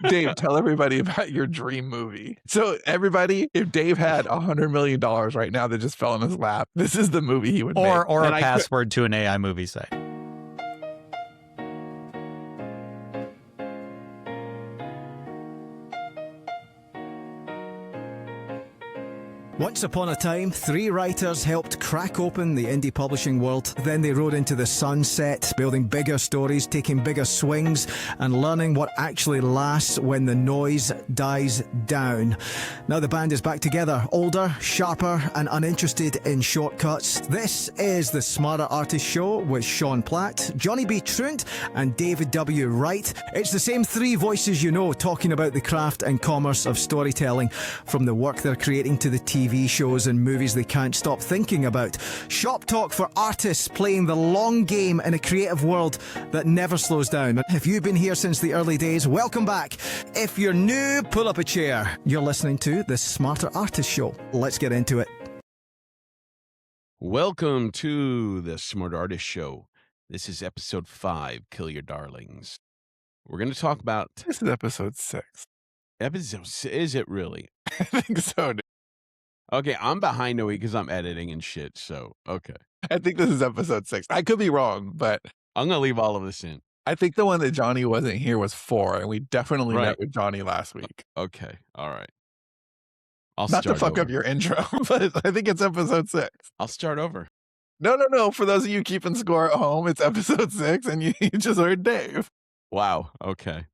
Dave, tell everybody about your dream movie. So everybody, if Dave had $100 million right now that just fell in his lap, this is the movie he would make. Or a password to an AI movie site. Once upon a time, 3 writers helped crack open the indie publishing world. Then they rode into the sunset, building bigger stories, taking bigger swings, and learning what actually lasts when the noise dies down. Now the band is back together, older, sharper, and uninterested in shortcuts. This is the Smarter Artist Show with Sean Platt, Johnny B. Trunt, and David W. Wright. It's the same 3 voices you know talking about the craft and commerce of storytelling, from the work they're creating to the TV shows and movies they can't stop thinking about. Shop talk for artists playing the long game in a creative world that never slows down. If you've been here since the early days, welcome back. If you're new, pull up a chair. You're listening to the Smarter Artist Show. Let's get into it. Welcome to the Smart Artist Show. This is episode 5, Kill Your Darlings. We're going to talk about... This is episode 6. Is it really? I think so. Okay, I'm behind a week because I'm editing and shit, so, okay. I think this is episode 6. I could be wrong, but... I'm going to leave all of this in. I think the one that Johnny wasn't here was 4, and we definitely met with Johnny last week. Okay, all right. Not to fuck up your intro, but I think it's episode 6. I'll start over. No. For those of you keeping score at home, it's episode 6, and you just heard Dave. Wow, okay.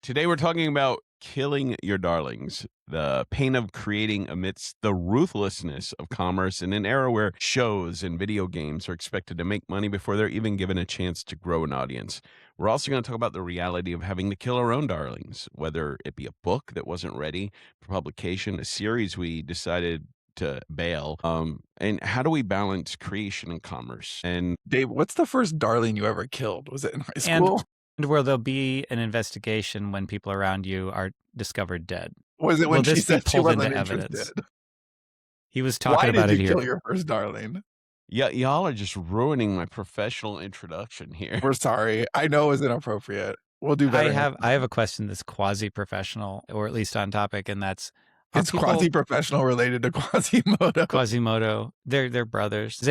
Today we're talking about killing your darlings, the pain of creating amidst the ruthlessness of commerce in an era where shows and video games are expected to make money before they're even given a chance to grow an audience. We're also going to talk about the reality of having to kill our own darlings, whether it be a book that wasn't ready for publication, a series we decided to bail, and how do we balance creation and commerce? And Dave, what's the first darling you ever killed? Was it in high school? And where there'll be an investigation when people around you are discovered dead. Was it when she said she wasn't evidence? Interested? He was talking about it here. Why did you kill your first darling? Yeah, y'all are just ruining my professional introduction here. We're sorry. I know it's inappropriate. We'll do better. I have a question that's quasi-professional, or at least on topic, and that's... It's quasi-professional related to Quasimodo. Quasimodo. They're brothers.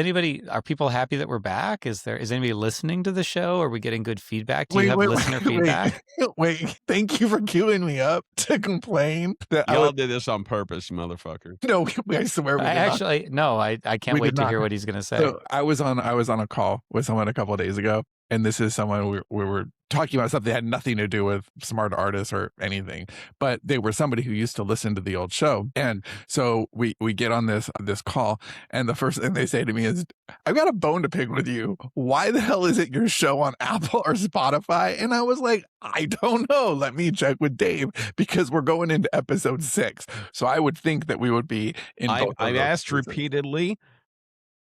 Are people happy that we're back? Is anybody listening to the show? Are we getting good feedback? Do you have listener feedback? Wait, thank you for queuing me up to complain. That y'all did this on purpose, motherfucker. No, I swear we did not. I can't wait to hear what he's going to say. So I was on a call with someone a couple of days ago, and this is someone we were talking about something that had nothing to do with smart artists or anything, but they were somebody who used to listen to the old show. And so we get on this call, and the first thing they say to me is, I've got a bone to pick with you. Why the hell isn't your show on Apple or Spotify? And I was like, I don't know. Let me check with Dave, because we're going into episode 6. So I would think that we would be in both. I've asked repeatedly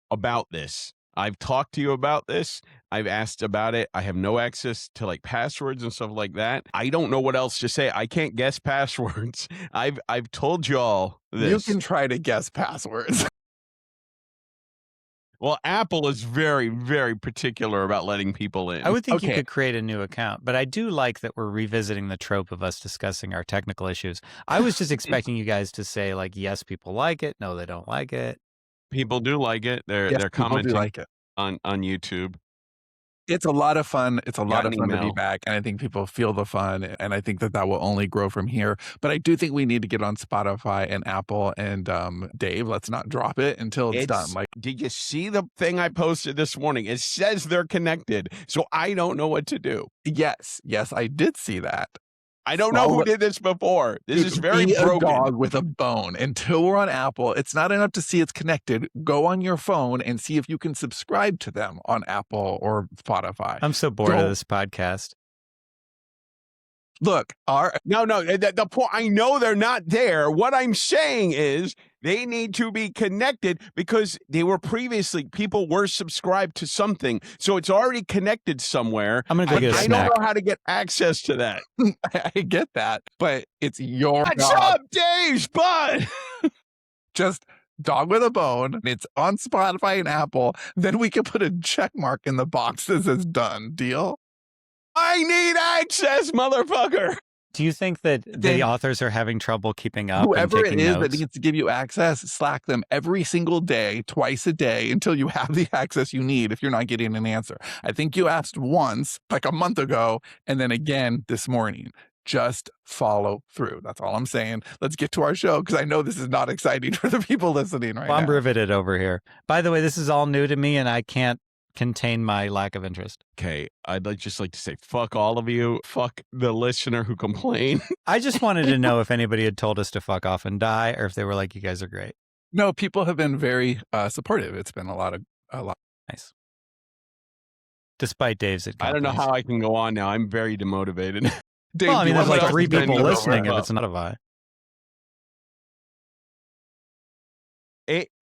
about this. I've talked to you about this. I've asked about it. I have no access to like passwords and stuff like that. I don't know what else to say. I can't guess passwords. I've told y'all this. You can try to guess passwords. Well, Apple is very, very particular about letting people in. I would think you could create a new account, but I do like that we're revisiting the trope of us discussing our technical issues. I was just expecting you guys to say like, yes, people like it. No, they don't like it. People do like it. They're commenting like it on YouTube. It's a lot of fun. It's a lot of fun to be back. And I think people feel the fun. And I think that will only grow from here. But I do think we need to get on Spotify and Apple. And Dave, let's not drop it until it's done. Like, did you see the thing I posted this morning? It says they're connected. So I don't know what to do. Yes, I did see that. I don't know who did this before. This is very broken. A dog with a bone. Until we're on Apple, it's not enough to see it's connected. Go on your phone and see if you can subscribe to them on Apple or Spotify. I'm so bored of this podcast. Look, the point, I know they're not there. What I'm saying is they need to be connected because they were people were subscribed to something. So it's already connected somewhere. I'm going to go get a snack. I don't know how to get access to that. I get that, but it's your What's up, Dave's butt? Just dog with a bone. It's on Spotify and Apple. Then we can put a check mark in the box that says done. Deal? I need access, motherfucker. Do you think that the Then authors are having trouble keeping up and whoever it taking is that notes? needs to give you access, Slack them every single day, twice a day, until you have the access you need if you're not getting an answer. I think you asked once, like a month ago, and then again this morning. Just follow through. That's all I'm saying. Let's get to our show, because I know this is not exciting for the people listening right Well, I'm now. riveted over here. By the way, this is all new to me, and I can't contain my lack of interest. Okay, I'd just like to say fuck all of you. Fuck the listener who complained. I just wanted to know if anybody had told us to fuck off and die, or if they were like, you guys are great. No, people have been very supportive. It's been a lot. Nice. Despite Dave's I don't know how I can go on now. I'm very demotivated. Dave, Well, I do mean, you there's want like us 3 to bend people it over? listening if it's not a vi.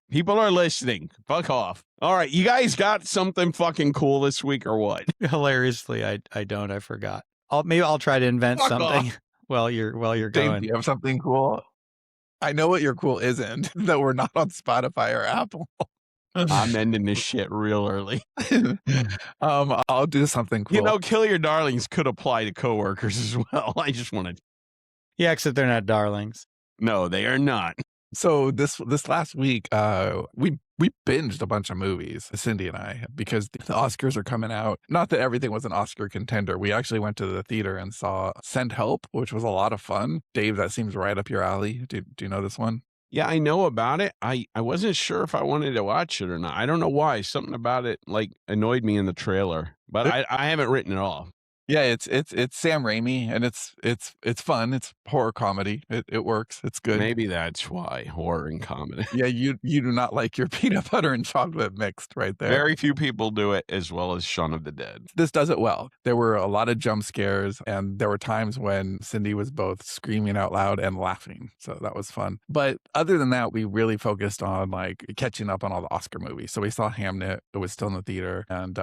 People are listening. Fuck off. All right, you guys got something fucking cool this week or what? Hilariously, I don't. I forgot. Maybe I'll try to invent Fuck something off. while you're Dave, going. do you have something cool? I know what your cool isn't, that we're not on Spotify or Apple. I'm ending this shit real early. I'll do something cool. You know, kill your darlings could apply to coworkers as well. I just wanted. Yeah, except they're not darlings. No, they are not. So this last week, we binged a bunch of movies, Cindy and I, because the Oscars are coming out. Not that everything was an Oscar contender. We actually went to the theater and saw Send Help, which was a lot of fun. Dave, that seems right up your alley. Do you know this one? Yeah, I know about it. I wasn't sure if I wanted to watch it or not. I don't know why. Something about it like annoyed me in the trailer, but I haven't written it off. Yeah, it's Sam Raimi, and it's fun. It's horror comedy. It works. It's good. Maybe that's why horror and comedy. Yeah, you do not like your peanut butter and chocolate mixed right there. Very few people do it as well as Shaun of the Dead. This does it well. There were a lot of jump scares, and there were times when Cindy was both screaming out loud and laughing. So that was fun. But other than that, we really focused on like catching up on all the Oscar movies. So we saw Hamnet. It was still in the theater, and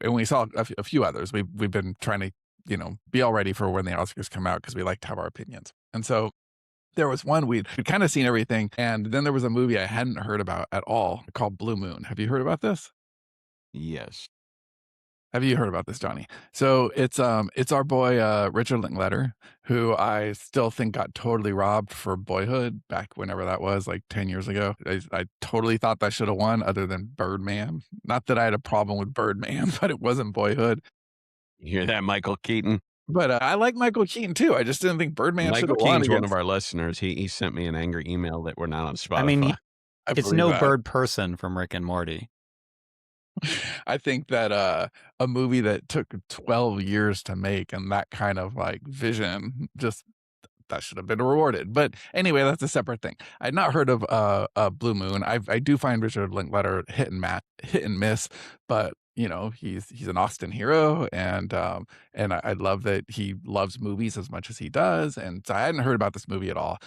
we saw a few others. We've been trying to, be all ready for when the Oscars come out, because we like to have our opinions. And so there was one we'd kind of seen everything, and then there was a movie I hadn't heard about at all called Blue Moon. Have you heard about this? Yes. Have you heard about this, Johnny? So it's our boy Richard Linklater, who I still think got totally robbed for Boyhood back whenever that was, like 10 years ago. I totally thought that should have won, other than Birdman. Not that I had a problem with Birdman, but it wasn't Boyhood. You hear that, Michael Keaton? But I like Michael Keaton too. I just didn't think Birdman should Michael have won. Keaton's one of our listeners. He sent me an angry email that we're not on Spotify. I mean, I it's believe no that. bird person from Rick and Morty. I think that a movie that took 12 years to make, and that kind of like vision, just that should have been rewarded. But anyway, that's a separate thing. I'd not heard of Blue Moon. I do find Richard Linklater hit and miss, but he's an Austin hero, and I love that he loves movies as much as he does. And so I hadn't heard about this movie at all.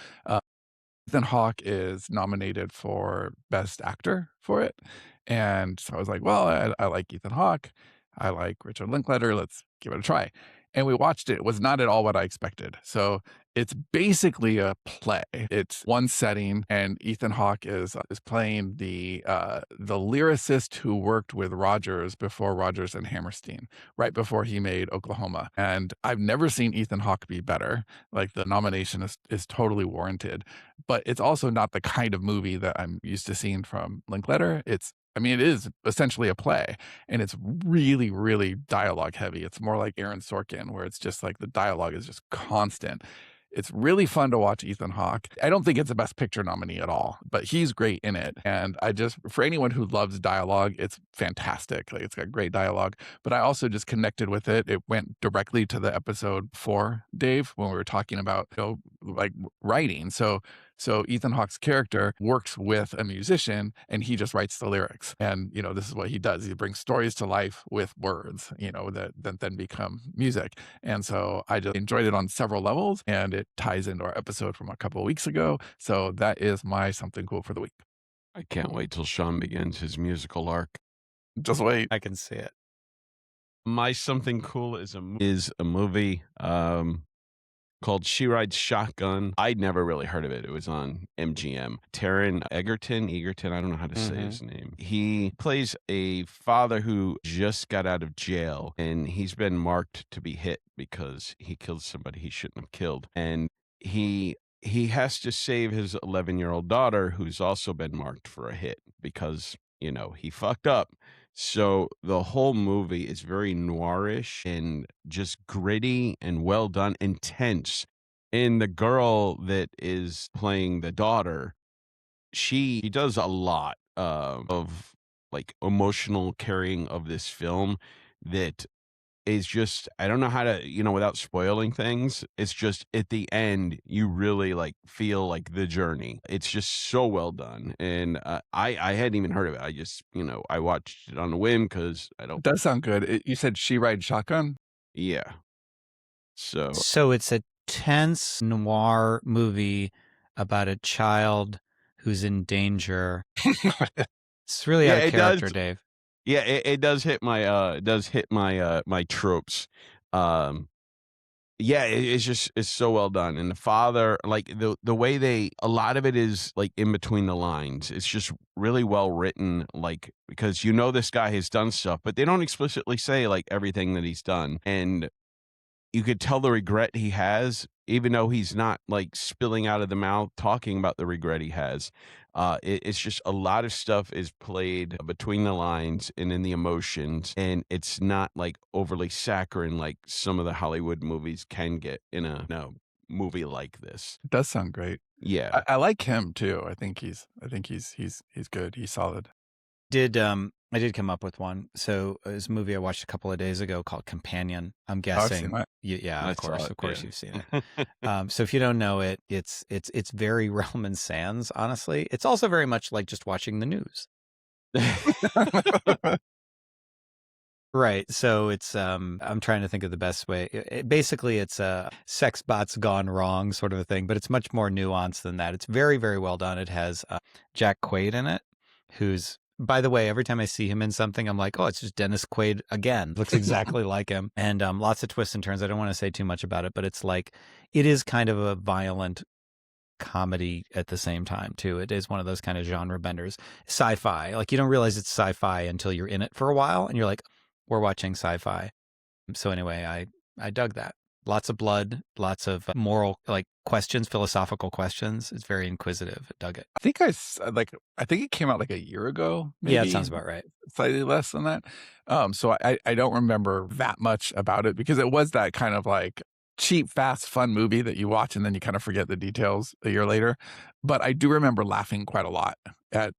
Ethan Hawke is nominated for Best Actor for it. And so I was like, well, I like Ethan Hawke. I like Richard Linklater. Let's give it a try. And we watched it. It was not at all what I expected. So it's basically a play. It's one setting, and Ethan Hawke is playing the lyricist who worked with Rogers before Rogers and Hammerstein, right before he made Oklahoma. And I've never seen Ethan Hawke be better. Like, the nomination is totally warranted. But it's also not the kind of movie that I'm used to seeing from Linklater. It is essentially a play, and it's really, really dialogue heavy. It's more like Aaron Sorkin, where it's just like the dialogue is just constant. It's really fun to watch Ethan Hawke. I don't think it's a Best Picture nominee at all, but he's great in it. And for anyone who loves dialogue, it's fantastic. Like, it's got great dialogue, but I also just connected with it. It went directly to the episode 4, Dave, when we were talking about, like writing. So Ethan Hawke's character works with a musician, and he just writes the lyrics. And, this is what he does. He brings stories to life with words, that then become music. And so I just enjoyed it on several levels, and it ties into our episode from a couple of weeks ago. So that is my something cool for the week. I can't wait till Sean begins his musical arc. Just wait. I can see it. My something cool is a movie. called She Rides Shotgun. I'd never really heard of it. It was on MGM. Taron Egerton, I don't know how to say his name. He plays a father who just got out of jail, and he's been marked to be hit because he killed somebody he shouldn't have killed. And he has to save his 11-year-old daughter, who's also been marked for a hit because, he fucked up. So the whole movie is very noirish and just gritty and well done, intense. And the girl that is playing the daughter, she does a lot of like emotional carrying of this film that is just, I don't know how to, without spoiling things, it's just at the end, you really like feel like the journey. It's just so well done. And I hadn't even heard of it. I just, I watched it on a whim because I don't. It does sound good. You said She Rides Shotgun? Yeah. So it's a tense noir movie about a child who's in danger. It's really out of character, Dave. Yeah, it does hit my my tropes. Yeah, it's so well done. And the father, like the way a lot of it is like in between the lines. It's just really well written, like, because this guy has done stuff, but they don't explicitly say like everything that he's done. And you could tell the regret he has, even though he's not like spilling out of the mouth talking about the regret he has. It's just a lot of stuff is played between the lines and in the emotions, and it's not like overly saccharine like some of the Hollywood movies can get in a movie like this. It does sound great. Yeah, I like him too. I think he's good. He's solid. I did come up with one. So it's a movie I watched a couple of days ago called Companion. I'm guessing. Yeah, of course you've seen it. So if you don't know it, it's very Realm and Sands, honestly. It's also very much like just watching the news. Right. So it's I'm trying to think of the best way. Basically, it's a sex bots gone wrong sort of a thing, but it's much more nuanced than that. It's very, very well done. It has Jack Quaid in it, who's, by the way, every time I see him in something, I'm like, oh, it's just Dennis Quaid again. Looks exactly like him. And lots of twists and turns. I don't want to say too much about it, but it's like, it is kind of a violent comedy at the same time, too. It is one of those kind of genre benders. Sci-fi. Like, you don't realize it's sci-fi until you're in it for a while, and you're like, we're watching sci-fi. So anyway, I dug that. Lots of blood, lots of moral questions, philosophical questions. It's very inquisitive. I dug it. I think I think it came out like a year ago. Maybe. Yeah, it sounds about right. Slightly less than that. So I don't remember that much about it because it was that kind of like cheap, fast, fun movie that you watch and then you kind of forget the details a year later. But I do remember laughing quite a lot at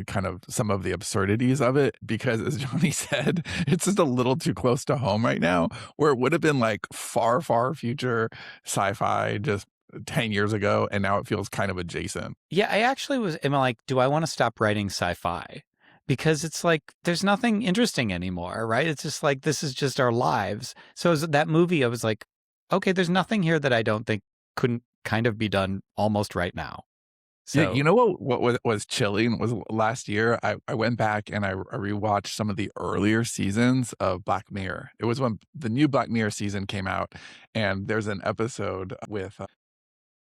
kind of some of the absurdities of it, because as Johnny said, it's just a little too close to home right now, where it would have been like far, far future sci-fi just 10 years ago. And now it feels kind of adjacent. Yeah, I actually am like, do I want to stop writing sci-fi? Because it's like, there's nothing interesting anymore, right? It's just like, this is just our lives. So that movie, I was like, okay, there's nothing here that I don't think couldn't kind of be done almost right now. So, you know what was chilling was last year I went back and I rewatched some of the earlier seasons of Black Mirror. It was when the new Black Mirror season came out, and there's an episode with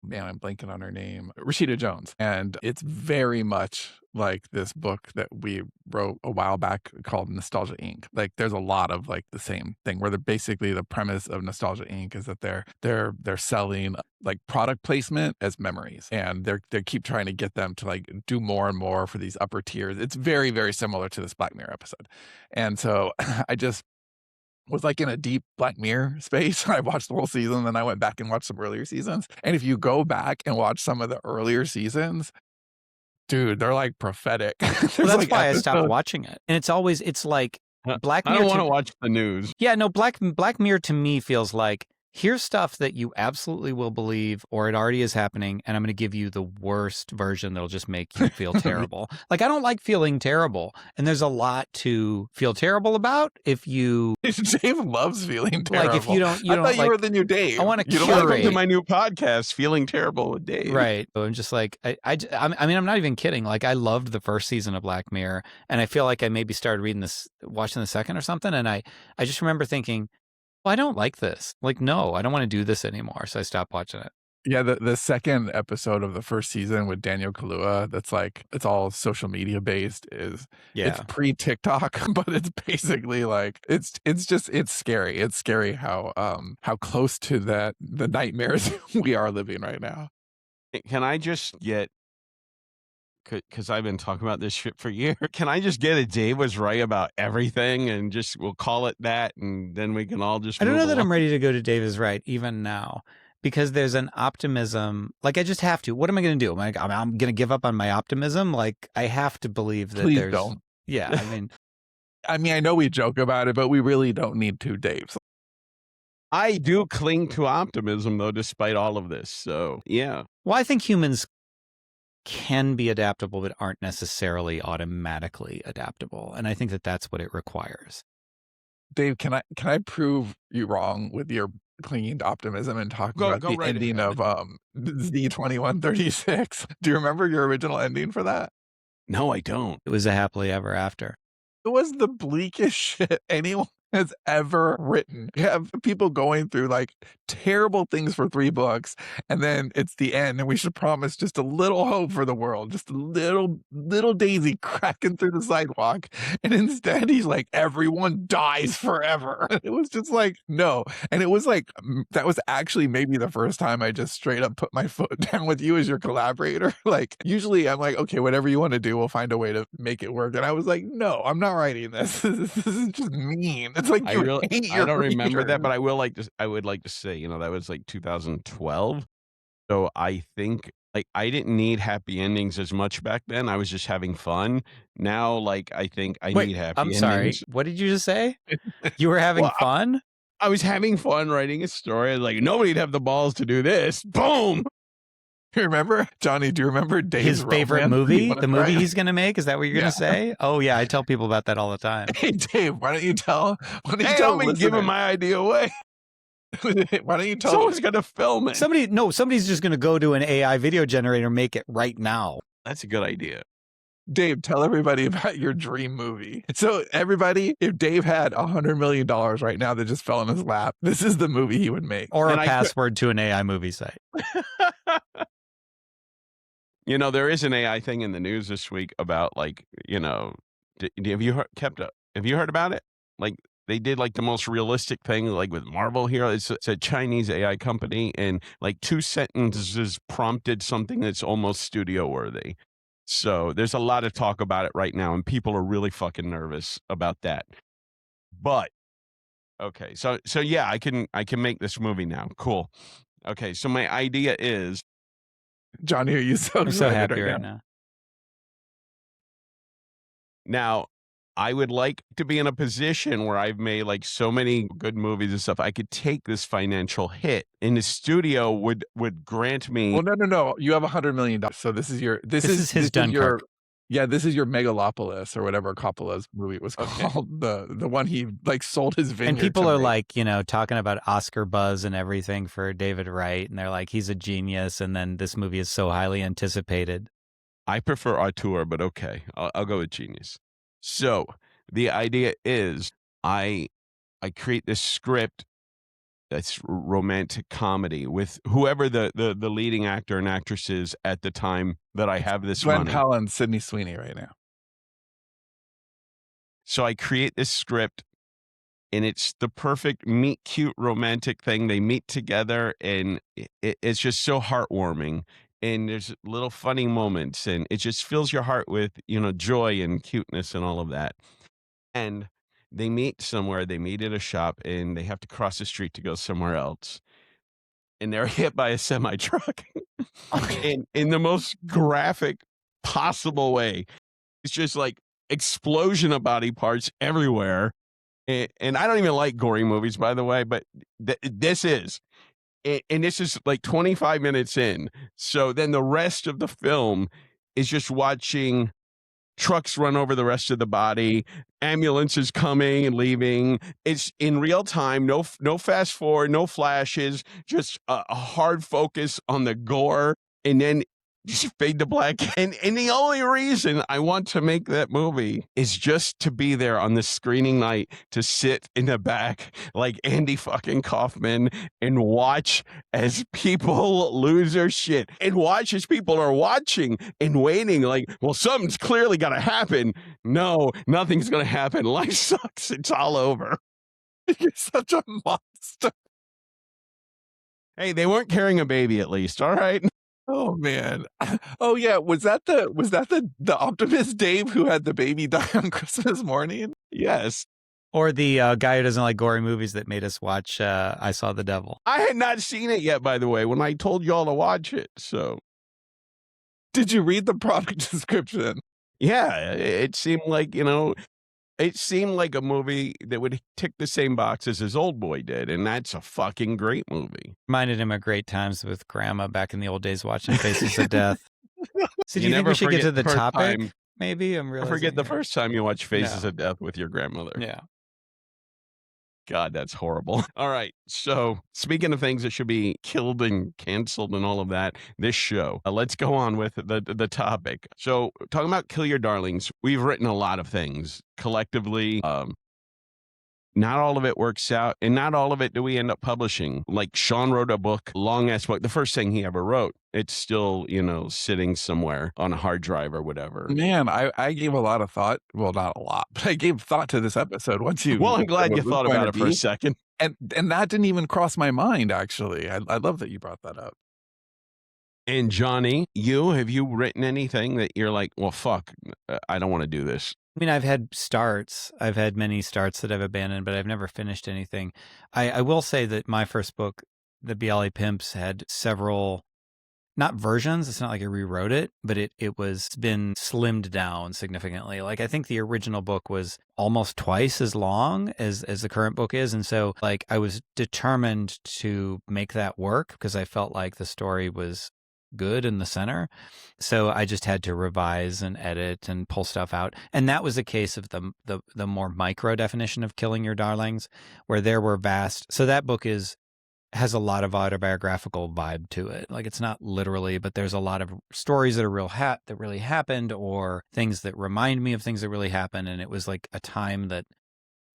man, I'm blanking on her name, Rashida Jones, and it's very much like this book that we wrote a while back called Nostalgia Inc. Like, there's a lot of like the same thing where basically the premise of Nostalgia Inc. is that they're selling like product placement as memories, and they keep trying to get them to like do more and more for these upper tiers. It's very, very similar to this Black Mirror episode, and so I just was like in a deep Black Mirror space. I watched the whole season, then I went back and watched some earlier seasons. And if you go back and watch some of the earlier seasons, dude, they're like prophetic. Well, that's why I stopped watching it. And it's like Black Mirror. I don't want to watch the news. Yeah, no, Black Mirror to me feels like, here's stuff that you absolutely will believe, or it already is happening, and I'm going to give you the worst version that'll just make you feel terrible. Like, I don't like feeling terrible, and there's a lot to feel terrible about if you... Dave loves feeling terrible. Like, if you don't I thought you were the new Dave. I want to curate. Welcome to my new podcast, Feeling Terrible with Dave. Right. So I'm just like, I mean, I'm not even kidding. Like, I loved the first season of Black Mirror, and I feel like I maybe started watching the second or something, and I just remember thinking, Well, I don't like this. Like, no, I don't want to do this anymore. So I stopped watching it. Yeah, the second episode of the first season with Daniel Kaluuya, that's like it's all social media based. It's pre TikTok, but it's basically like it's scary. It's scary how close to the nightmares we are living right now. Can I just get, because I've been talking about this shit for years, can I just get it? Dave was right about everything, and just we'll call it that, and then we can all just. I don't move know that along. I'm ready to go to Dave is right even now, because there's an optimism. Like, I just have to. What am I going to do? I'm going to give up on my optimism. Like, I have to believe that Please don't. Yeah, I mean, I know we joke about it, but we really don't need to, Dave. I do cling to optimism, though, despite all of this. So, yeah. Well, I think humans can be adaptable, but aren't necessarily automatically adaptable. And I think that that's what it requires. Dave, can I prove you wrong with your clinging to optimism and talking about the right ending ahead. of Z2136? Do you remember your original ending for that? No, I don't. It was a happily ever after. It was the bleakest shit anyone has ever written. You have people going through like terrible things for 3 books, and then it's the end, and we should promise just a little hope for the world, just a little Daisy cracking through the sidewalk, and instead he's like, everyone dies forever. It was just like, no. And it was like, that was actually maybe the first time I just straight up put my foot down with you as your collaborator. Like, usually I'm like, okay, whatever you want to do, we'll find a way to make it work. And I was like, no, I'm not writing this. This is just mean. It's like, I don't remember that, but I would like to say, that was like 2012. So I think like I didn't need happy endings as much back then. I was just having fun. Now, like, I think I need happy I'm endings. sorry. What did you just say? You were having fun? I was having fun writing a story. Like, nobody'd have the balls to do this. Boom. You remember, Johnny, do you remember Dave's his favorite romance movie? The movie he's going to make? Is that what you're going to say? Oh, yeah. I tell people about that all the time. Hey, Dave, why don't you tell? Don't give him my idea away. Why don't you tell? Someone's going to film it. Somebody's just going to go to an AI video generator and make it right now. That's a good idea. Dave, tell everybody about your dream movie. So everybody, if Dave had $100 million right now that just fell in his lap, this is the movie he would make. Or a password to an AI movie site. There is an AI thing in the news this week about like, have you heard about it? Like, they did like the most realistic thing, like with Marvel here. It's a Chinese AI company, and like 2 sentences prompted something that's almost studio worthy. So there's a lot of talk about it right now, and people are really fucking nervous about that. But okay, so yeah, I can make this movie now. Cool. Okay, so my idea is, Johnny, are you I'm so happy right now? Now, I would like to be in a position where I've made like so many good movies and stuff. I could take this financial hit, and the studio would grant me. Well, no. You have $100 million. So this is his Dunkirk. This is your Megalopolis or whatever Coppola's movie was called. The one he like sold his vineyard. And people are like, talking about Oscar buzz and everything for David Wright, and they're like, he's a genius. And then this movie is so highly anticipated. I prefer auteur, but okay, I'll go with genius. So the idea is I create this script that's romantic comedy with whoever the leading actor and actress is at the time that I have this Glenn running. Powell and Sydney Sweeney right now. So I create this script, and it's the perfect meet cute romantic thing. They meet together, and it's just so heartwarming. And there's little funny moments, and it just fills your heart with, joy and cuteness and all of that. And they meet somewhere. They meet at a shop, and they have to cross the street to go somewhere else. And they're hit by a semi-truck in the most graphic possible way. It's just like explosion of body parts everywhere. And I don't even like gory movies, by the way, but this is. And this is like 25 minutes in. So then the rest of the film is just watching trucks run over the rest of the body, ambulances coming and leaving. It's in real time, no fast forward, no flashes, just a hard focus on the gore. And then Just fade to black. And the only reason I want to make that movie is just to be there on the screening night, to sit in the back like Andy fucking Kaufman and watch as people lose their shit, and watch as people are watching and waiting like, well, something's clearly got to happen. No, nothing's going to happen. Life sucks. It's all over. You're such a monster. Hey, they weren't carrying a baby at least. All right. Oh man. Oh yeah. Was that the optimist Dave who had the baby die on Christmas morning? Yes. Or the guy who doesn't like gory movies that made us watch I Saw the Devil. I had not seen it yet, by the way, when I told y'all to watch it. So, Did you read the product description? yeah, it seemed like, it seemed like a movie that would tick the same boxes as Old Boy did, and that's a fucking great movie. Reminded him of great times with Grandma back in the old days watching Faces of Death. So do You you think never we should get forget to the the first topic? time- Maybe I'm I realizing. forget the here. first time you watched Faces No. of Death with your grandmother. Yeah. God, that's horrible. All right. So, speaking of things that should be killed and canceled and all of that, this show, let's go on with the topic. So, talking about Kill Your Darlings, we've written a lot of things collectively. Not all of it works out, and not all of it do we end up publishing. Like Sean wrote a book, long ass book, the first thing he ever wrote. It's still, sitting somewhere on a hard drive or whatever. Man, I gave a lot of thought. Well, not a lot, but I gave thought to this episode once you. Well, I'm glad you what it was thought going about to it for a be. second. And that didn't even cross my mind, actually. I love that you brought that up. And Johnny, have you written anything that you're like, well, fuck, I don't want to do this? I mean, I've had starts. I've had many starts that I've abandoned, but I've never finished anything. I will say that my first book, The BLA Pimps, had several, not versions. It's not like I rewrote it, but it was been slimmed down significantly. Like I think the original book was almost twice as long as the current book is. And so like I was determined to make that work because I felt like the story was good in the center. So I just had to revise and edit and pull stuff out. And that was a case of the more micro definition of Killing Your Darlings, where there were vast. So that book has a lot of autobiographical vibe to it. Like it's not literally, but there's a lot of stories that are that really happened, or things that remind me of things that really happened. And it was like a time that,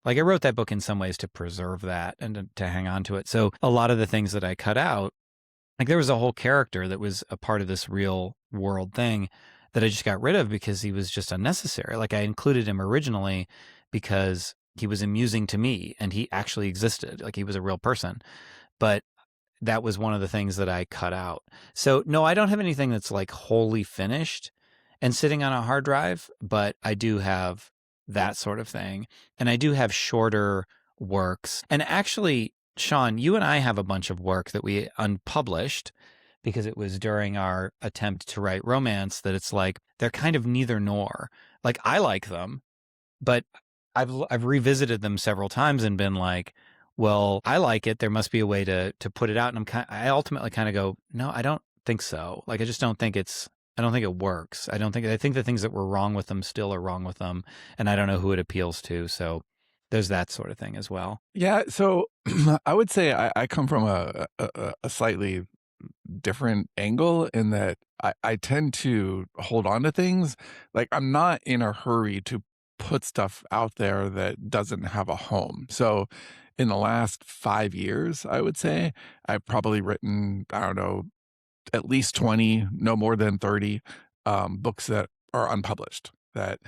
like I wrote that book in some ways to preserve that and to hang on to it. So a lot of the things that I cut out, like there was a whole character that was a part of this real world thing that I just got rid of because he was just unnecessary. Like I included him originally because he was amusing to me and he actually existed. Like he was a real person. But that was one of the things that I cut out. So no, I don't have anything that's like wholly finished and sitting on a hard drive, but I do have that sort of thing. And I do have shorter works. And actually, Sean, you and I have a bunch of work that we unpublished because it was during our attempt to write romance that it's like, they're kind of neither nor. Like I like them, but I've revisited them several times and been like, well, I like it. There must be a way to put it out. And I ultimately kind of go, no, I don't think so. Like, I just don't think I don't think it works. I think the things that were wrong with them still are wrong with them. And I don't know who it appeals to. So there's that sort of thing as well. Yeah. So I would say I come from a slightly different angle in that I tend to hold on to things. Like I'm not in a hurry to put stuff out there that doesn't have a home. So in the last 5 years, I would say I've probably written, I don't know, at least 20, no more than 30 books that are unpublished. That,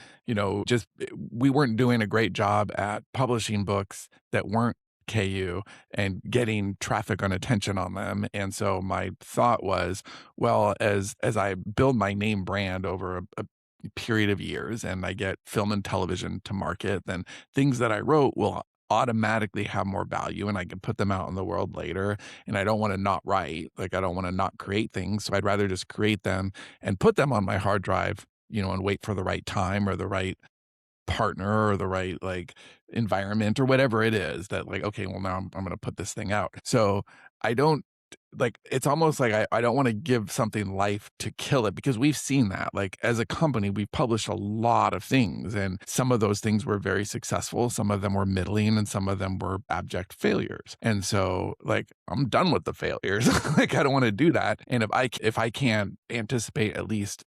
just we weren't doing a great job at publishing books that weren't KU and getting traffic and attention on them. And so my thought was, well, as I build my name brand over a period of years and I get film and television to market, then things that I wrote will automatically have more value and I can put them out in the world later. And I don't want to not write, like I don't want to not create things. So I'd rather just create them and put them on my hard drive, and wait for the right time or the right partner or the right like environment or whatever it is that like, okay, well now I'm going to put this thing out. So I don't like, it's almost like I don't want to give something life to kill it, because we've seen that. Like, as a company, we've published a lot of things, and some of those things were very successful, some of them were middling, and some of them were abject failures. And so, like, I'm done with the failures. Like, I don't want to do that. And if I can't anticipate at least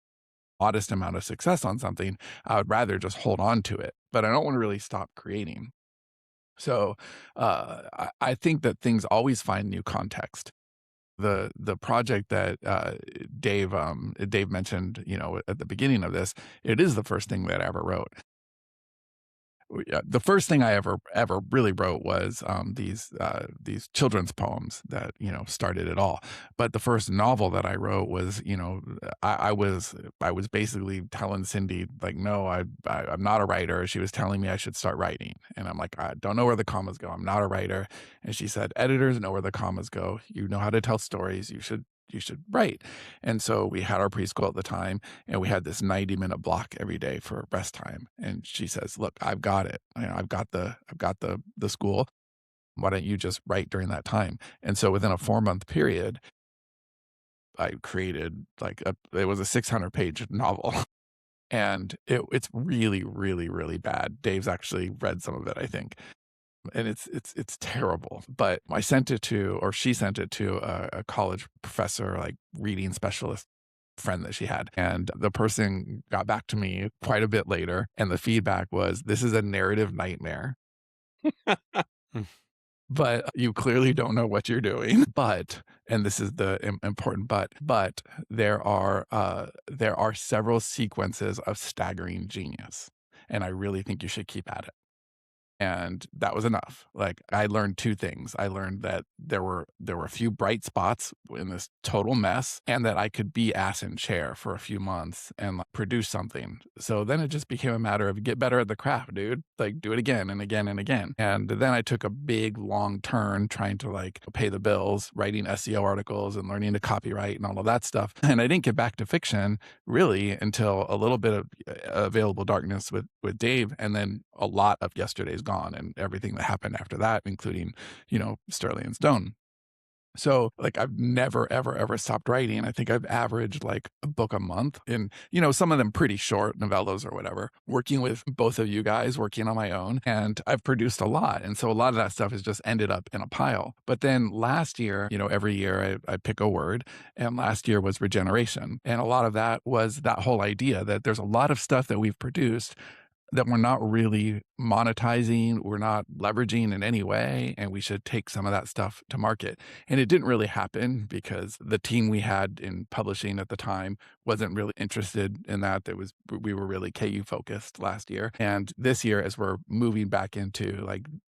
modest amount of success on something, I would rather just hold on to it. But I don't want to really stop creating. So I think that things always find new context. The project that Dave mentioned, at the beginning of this, it is the first thing that I ever wrote. The first thing I ever really wrote was these children's poems that started it all. But the first novel that I wrote was, I was basically telling Cindy, like, no, I'm not a writer. She was telling me I should start writing, and I'm like, I don't know where the commas go. I'm not a writer. And she said, editors know where the commas go. You know how to tell stories. You should write. And so we had our preschool at the time, and we had this 90-minute block every day for rest time. And she says, look, I've got it. I've got the school. Why don't you just write during that time? And so within a 4-month period, I created it was a 600-page novel. And it's really, really, really bad. Dave's actually read some of it, I think. And it's terrible. But I sent it to, or she sent it to a college professor, like reading specialist friend that she had. And the person got back to me quite a bit later. And the feedback was, this is a narrative nightmare. But you clearly don't know what you're doing. But, and this is the important but there are several sequences of staggering genius. And I really think you should keep at it. And that was enough. Like, I learned 2 things. I learned that there were a few bright spots in this total mess, and that I could be ass in chair for a few months and produce something. So then it just became a matter of get better at the craft, dude. Like, do it again and again and again. And then I took a big long turn trying to pay the bills, writing SEO articles and learning to copyright and all of that stuff. And I didn't get back to fiction really until a little bit of Available Darkness with Dave, and then a lot of Yesterday's Gone and everything that happened after that, including, Sterling and Stone. So I've never, ever, ever stopped writing. I think I've averaged a book a month, and, some of them pretty short novellas or whatever, working with both of you guys, working on my own. And I've produced a lot. And so a lot of that stuff has just ended up in a pile. But then last year, every year I pick a word, and last year was regeneration. And a lot of that was that whole idea that there's a lot of stuff that we've produced that we're not really monetizing, we're not leveraging in any way, and we should take some of that stuff to market. And it didn't really happen because the team we had in publishing at the time wasn't really interested in that. We were really KU focused last year. And this year, as we're moving back into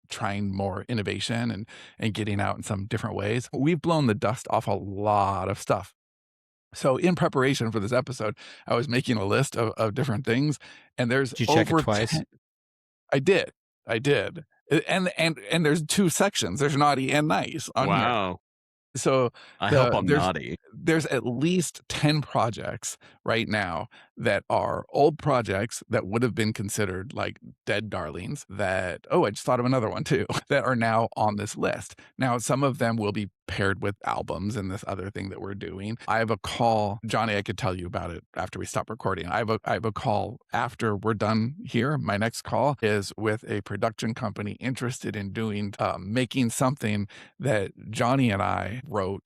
trying more innovation and getting out in some different ways, we've blown the dust off a lot of stuff. So in preparation for this episode, I was making a list of different things, and there's Did you check over it twice? 10. I did. And there's 2 sections. There's naughty and nice on here. Wow. So I hope I'm naughty. there's at least 10 projects right now that are old projects that would have been considered dead darlings that, I just thought of another one too, that are now on this list. Now, some of them will be paired with albums and this other thing that we're doing. I have a call, Johnny, I could tell you about it after we stop recording. I have a call after we're done here. My next call is with a production company interested in doing, making something that Johnny and I wrote,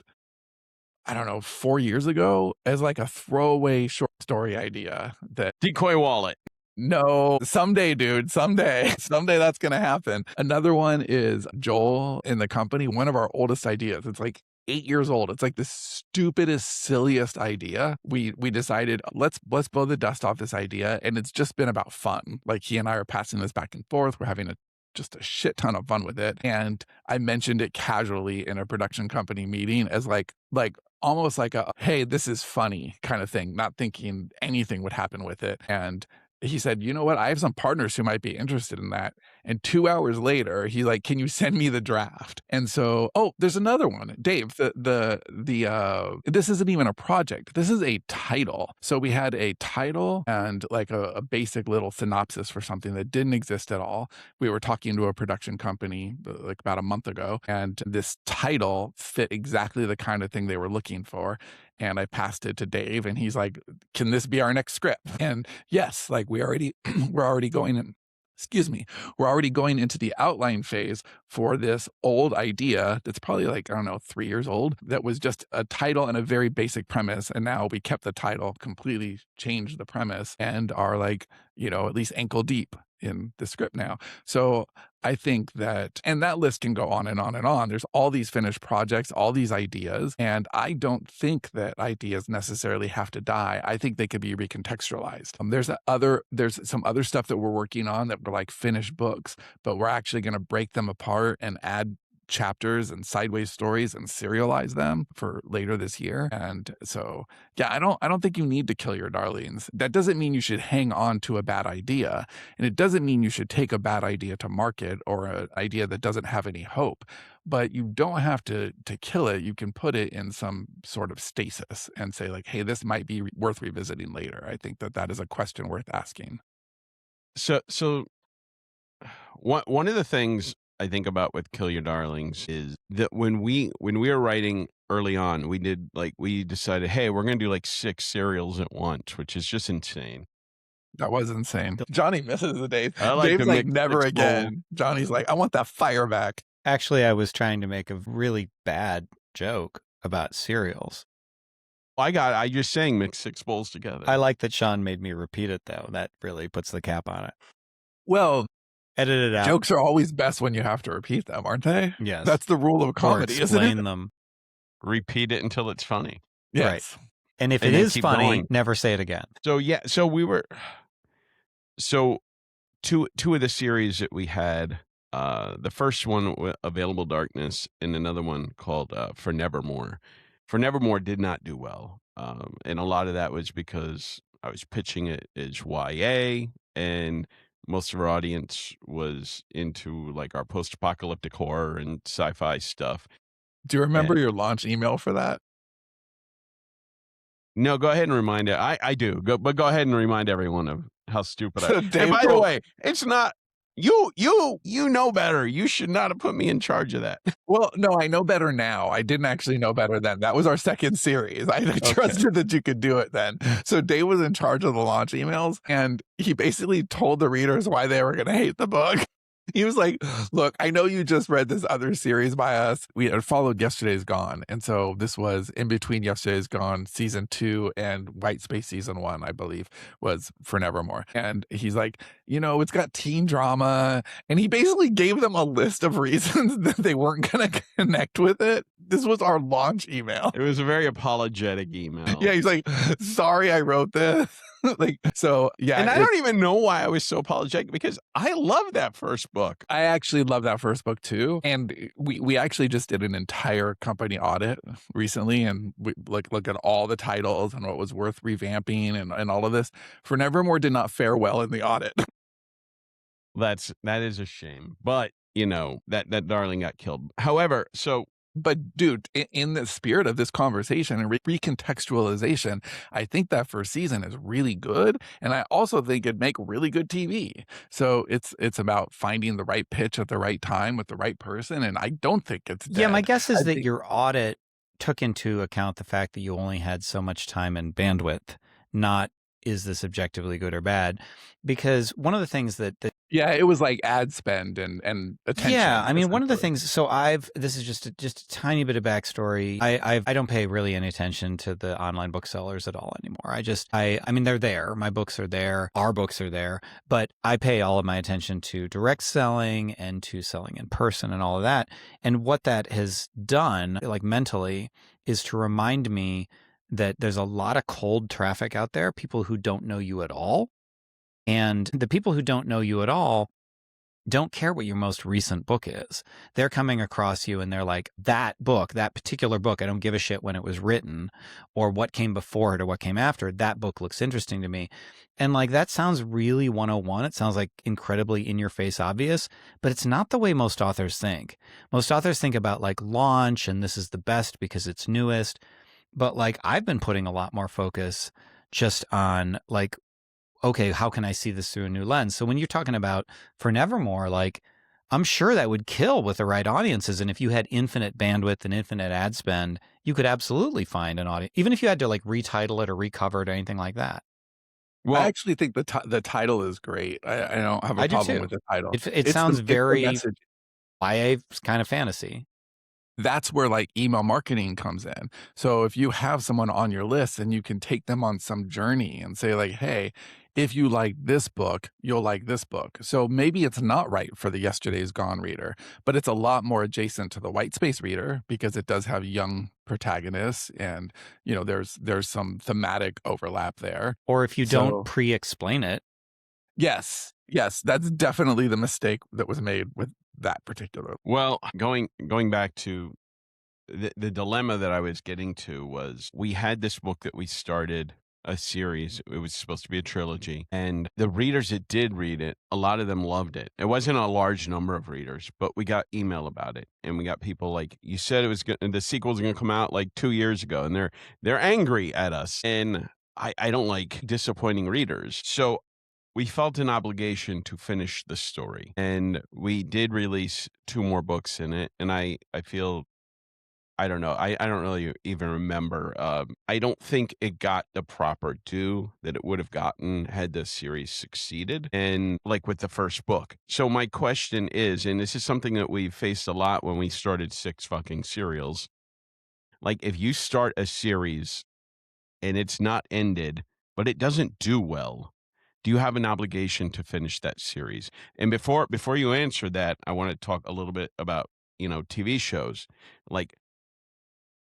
I don't know, 4 years ago as a throwaway short story idea that Decoy wallet. no, someday, dude, someday that's going to happen. Another one is Joel in the company, one of our oldest ideas. It's 8 years old. It's the stupidest, silliest idea. We decided let's blow the dust off this idea, and it's just been about fun. He and I are passing this back and forth. We're having just a shit ton of fun with it. And I mentioned it casually in a production company meeting as almost a, hey, this is funny kind of thing, not thinking anything would happen with it. And he said, you know what? I have some partners who might be interested in that. And 2 hours later, he's like, "Can you send me the draft?" And so, oh, there's another one. Dave, this isn't even a project. This is a title. So we had a title and like a basic little synopsis for something that didn't exist at all. We were talking to a production company like about a month ago, and this title fit exactly the kind of thing they were looking for. And I passed it to Dave, and he's like, "Can this be our next script?" And yes, like we're already going in. Excuse me. We're already going into the outline phase for this old idea that's probably like, I don't know, 3 years old. That was just a title and a very basic premise. And now we kept the title, completely changed the premise, and are like, at least ankle deep in the script now. So I think that, and that list can go on and on and on. There's all these finished projects, all these ideas, and I don't think that ideas necessarily have to die. I think they could be recontextualized. There's some other stuff that we're working on that were like finished books, but we're actually going to break them apart and add chapters and sideways stories and serialize them for later this year. And so, yeah, I don't think you need to kill your darlings. That doesn't mean you should hang on to a bad idea. And it doesn't mean you should take a bad idea to market or an idea that doesn't have any hope. But you don't have to kill it. You can put it in some sort of stasis and say like, hey, this might be worth revisiting later. I think that is a question worth asking. So one of the things I think about with Kill Your Darlings is that when we were writing early on, we decided, hey, we're going to do like 6 serials at once, which is just insane. That was insane. Johnny misses the days. I like Dave's to like, mix never bold. again. Johnny's like, I want that fire back. Actually, I was trying to make a really bad joke about cereals. I just saying mix 6 bowls together. I like that Sean made me repeat it, though. That really puts the cap on it. Well, edit it out. Jokes are always best when you have to repeat them, aren't they? Yes. That's the rule of comedy, or isn't it? explain them. Repeat it until it's funny. Yes. Right. And if And it then is keep funny, going. never say it again. So two of the series that we had, the first one, Available Darkness, and another one called For Nevermore. For Nevermore did not do well. And a lot of that was because I was pitching it as YA, and most of our audience was into like our post-apocalyptic horror and sci-fi stuff. Do you remember your launch email for that? No, go ahead and remind it. I do. But go ahead and remind everyone of how stupid I am. Dave And by the way, it's not you know better. You should not have put me in charge of that. Well, no, I know better now. I didn't actually know better then. That was our second series. I trusted that you could do it then. So Dave was in charge of the launch emails, and he basically told the readers why they were going to hate the book. He was like, look, I know you just read this other series by us. We had followed Yesterday's Gone. And so this was in between Yesterday's Gone season 2 and White Space season 1, I believe, was For Nevermore. And he's like, it's got teen drama. And he basically gave them a list of reasons that they weren't going to connect with it. This was our launch email. It was a very apologetic email. Yeah, he's like, sorry, I wrote this. And I don't even know why I was so apologetic, because I love that first book. I actually love that first book too. And we actually just did an entire company audit recently, and we look at all the titles and what was worth revamping and all of this. For Nevermore did not fare well in the audit. That is a shame. But that darling got killed. However, But dude, in the spirit of this conversation and recontextualization, I think that first season is really good. And I also think it'd make really good TV. So it's about finding the right pitch at the right time with the right person. And I don't think it's dead. Yeah, my guess is that your audit took into account the fact that you only had so much time and bandwidth, not is this objectively good or bad? Because one of the things that yeah, it was like ad spend and attention. Yeah, I mean, one of the things. So this is just a tiny bit of backstory. I don't pay really any attention to the online booksellers at all anymore. I mean, they're there. My books are there. Our books are there. But I pay all of my attention to direct selling and to selling in person and all of that. And what that has done, like mentally, is to remind me that there's a lot of cold traffic out there, people who don't know you at all. And the people who don't know you at all don't care what your most recent book is. They're coming across you and they're like, that book, that particular book, I don't give a shit when it was written or what came before it or what came after it. That book looks interesting to me. And like, that sounds really 101. It sounds like incredibly in your face obvious, but it's not the way most authors think. Most authors think about like launch and this is the best because it's newest. But like, I've been putting a lot more focus just on like, okay, how can I see this through a new lens? So when you're talking about For Nevermore, like, I'm sure that would kill with the right audiences. And if you had infinite bandwidth and infinite ad spend, you could absolutely find an audience, even if you had to like retitle it or recover it or anything like that. Well, I actually think the title is great. I don't have a I do problem too. with the title. It It's sounds it's the very message. YA kind of fantasy. That's where like email marketing comes in. So if you have someone on your list and you can take them on some journey and say like, hey, if you like this book, you'll like this book. So maybe it's not right for the Yesterday's Gone reader, but it's a lot more adjacent to the white space reader because it does have young protagonists and there's some thematic overlap there. Or if you don't So pre-explain it. yes, that's definitely the mistake that was made with that particular. well, going back to the dilemma that I was getting to was we had this book that we started a series. It was supposed to be a trilogy, and the readers that did read it, a lot of them loved it. It wasn't a large number of readers, but we got email about it, and we got people like, you said it was the sequel's going to come out like 2 years ago, and they're angry at us, and I don't like disappointing readers, so we felt an obligation to finish the story, and we did release 2 more books in it, and I feel, I don't know. I don't really even remember. I don't think it got the proper due that it would have gotten had the series succeeded, and like with the first book. So my question is, and this is something that we faced a lot when we started Six Fucking Serials. Like, if you start a series and it's not ended, but it doesn't do well, do you have an obligation to finish that series? And before you answer that, I want to talk a little bit about TV shows. Like,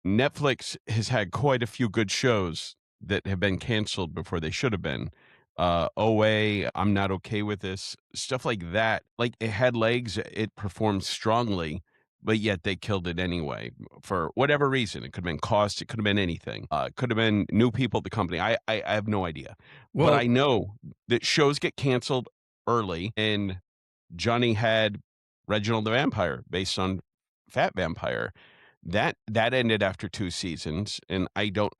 Netflix has had quite a few good shows that have been canceled before they should have been. OA, I'm Not Okay With This, stuff like that. Like, it had legs, it performed strongly, but yet they killed it anyway for whatever reason. It could have been cost, it could have been anything. It could have been new people at the company. I have no idea. But I know that shows get canceled early, and Johnny had Reginald the Vampire based on Fat Vampire. That ended after 2 seasons, and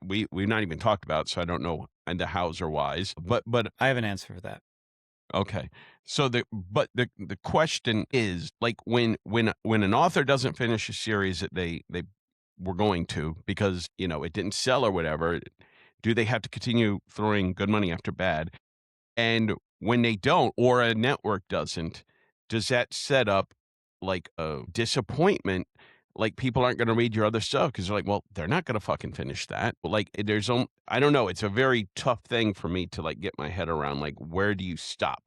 we've not even talked about it, so I don't know and the hows or whys. But I have an answer for that. okay. So the question is, like, when an author doesn't finish a series that they were going to because it didn't sell or whatever, do they have to continue throwing good money after bad? And when they don't, or a network doesn't, does that set up like a disappointment? Like, people aren't going to read your other stuff because they're like, well, they're not going to fucking finish that. But like, I don't know. It's a very tough thing for me to like get my head around. Like, where do you stop?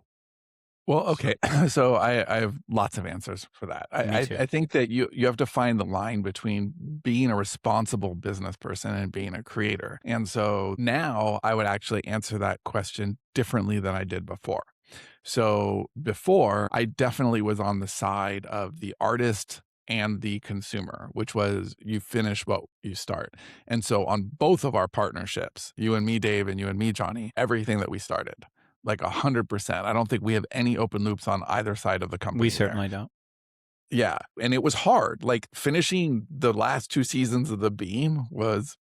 Well, okay. So I have lots of answers for that. Me too. I think that you have to find the line between being a responsible business person and being a creator. And so now I would actually answer that question differently than I did before. So before, I definitely was on the side of the artist and the consumer, which was you finish what you start. And so on both of our partnerships, you and me, Dave, and you and me, Johnny, everything that we started, like 100%. I don't think we have any open loops on either side of the company. We there. certainly don't. Yeah. And it was hard. Like, finishing the last 2 seasons of The Beam was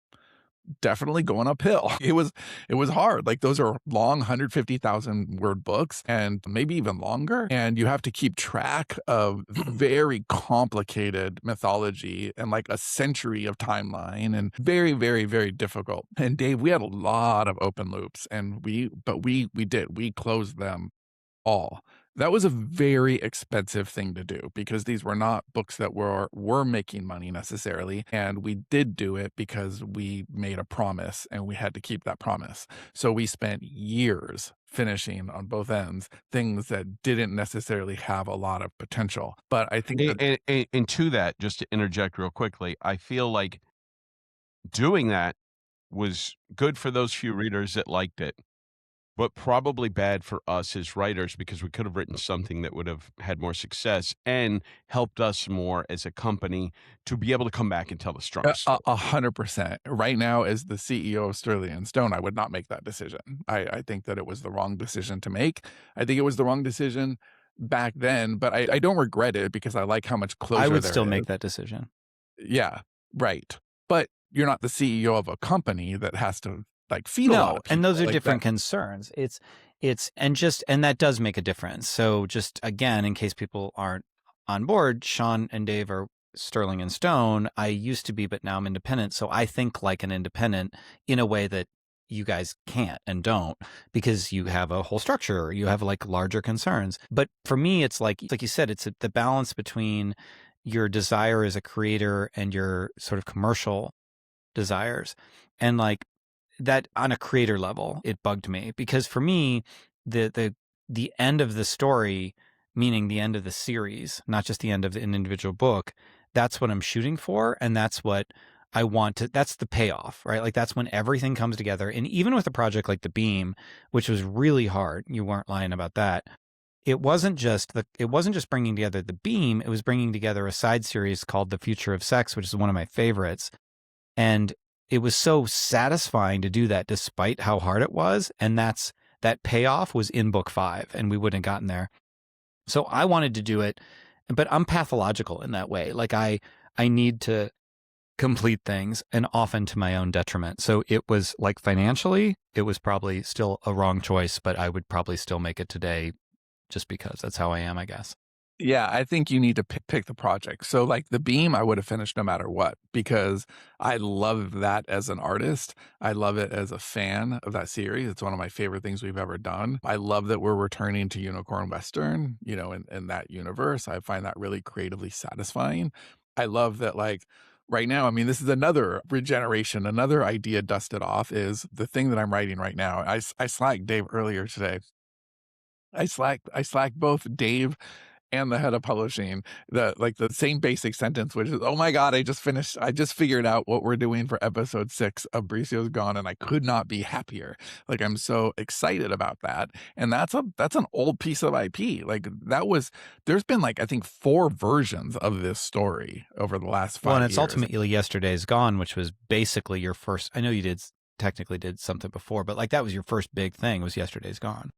definitely going uphill. It was hard. Like, those are long 150,000 word books and maybe even longer. And you have to keep track of very complicated mythology and like a century of timeline, and very, very, very difficult. And Dave, we had a lot of open loops, and we closed them all. That was a very expensive thing to do because these were not books that were making money necessarily. And we did do it because we made a promise and we had to keep that promise. So we spent years finishing on both ends things that didn't necessarily have a lot of potential. But I think that And to that, just to interject real quickly, I feel like doing that was good for those few readers that liked it. but probably bad for us as writers because we could have written something that would have had more success and helped us more as a company to be able to come back and tell the strong story. 100%. Right now, as the CEO of Sterling and Stone, I would not make that decision. I think that it was the wrong decision to make. I think it was the wrong decision back then, but I don't regret it because I like how much closure I would there still is. make that decision. Yeah, right. But you're not the CEO of a company that has to like feed a lot No, of and those people. are Like, different concerns. And that does make a difference. So just again, in case people aren't on board, Sean and Dave are Sterling and Stone. I used to be, but now I'm independent. So I think like an independent in a way that you guys can't and don't, because you have a whole structure, you have like larger concerns. But for me, it's like you said, it's the balance between your desire as a creator and your sort of commercial desires. And like that on a creator level, it bugged me because for me, the end of the story, meaning the end of the series, not just the end of an individual book, that's what I'm shooting for. And that's what I want to, that's the payoff, right? Like that's when everything comes together. And even with a project like The Beam, which was really hard, you weren't lying about that. It wasn't just bringing together The Beam. It was bringing together a side series called The Future of Sex, which is one of my favorites. And it was so satisfying to do that despite how hard it was. And that payoff was in book 5 and we wouldn't have gotten there. So I wanted to do it, but I'm pathological in that way. Like I need to complete things and often to my own detriment. So it was like financially, it was probably still a wrong choice, but I would probably still make it today just because that's how I am, I guess. yeah, I think you need to pick the project. So like The Beam, I would have finished no matter what because I love that as an artist. I love it as a fan of that series. It's one of my favorite things we've ever done. I love that we're returning to Unicorn Western, in that universe. I find that really creatively satisfying. I love that like right now, I mean, this is another regeneration, another idea dusted off is the thing that I'm writing right now. I slacked Dave earlier today. I slacked both Dave and the head of publishing the same basic sentence, which is, oh my God, I just figured out what we're doing for episode 6 of Bricio's Gone, and I could not be happier. Like, I'm so excited about that. And that's an old piece of IP. Like there's been like, I think 4 versions of this story over the last 5 years. Well, and it's ultimately Yesterday's Gone, which was basically your first, I know you technically did something before, but like that was your first big thing was Yesterday's Gone.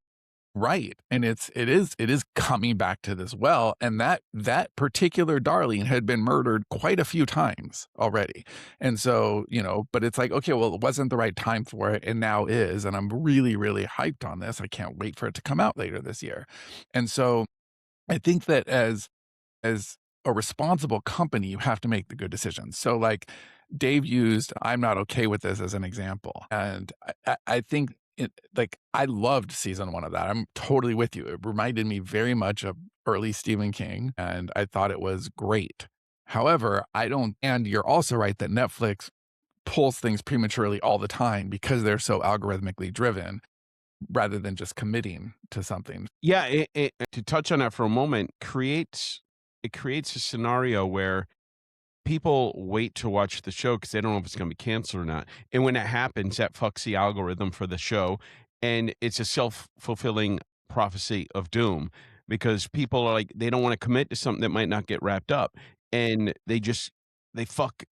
Right. And it is coming back to this well. And that particular darling had been murdered quite a few times already. And so, but it's like, okay, well, it wasn't the right time for it. And now is. And I'm really, really hyped on this. I can't wait for it to come out later this year. And so I think that as a responsible company, you have to make the good decisions. So like Dave used, I'm not okay with this as an example. And I think I loved season 1 of that. I'm totally with you. It reminded me very much of early Stephen King, and I thought it was great. However, and you're also right that Netflix pulls things prematurely all the time because they're so algorithmically driven rather than just committing to something. Yeah, to touch on that for a moment, it creates a scenario where people wait to watch the show because they don't know if it's going to be canceled or not. And when it happens, that fucks the algorithm for the show. And it's a self-fulfilling prophecy of doom because people are like, they don't want to commit to something that might not get wrapped up. And they fuck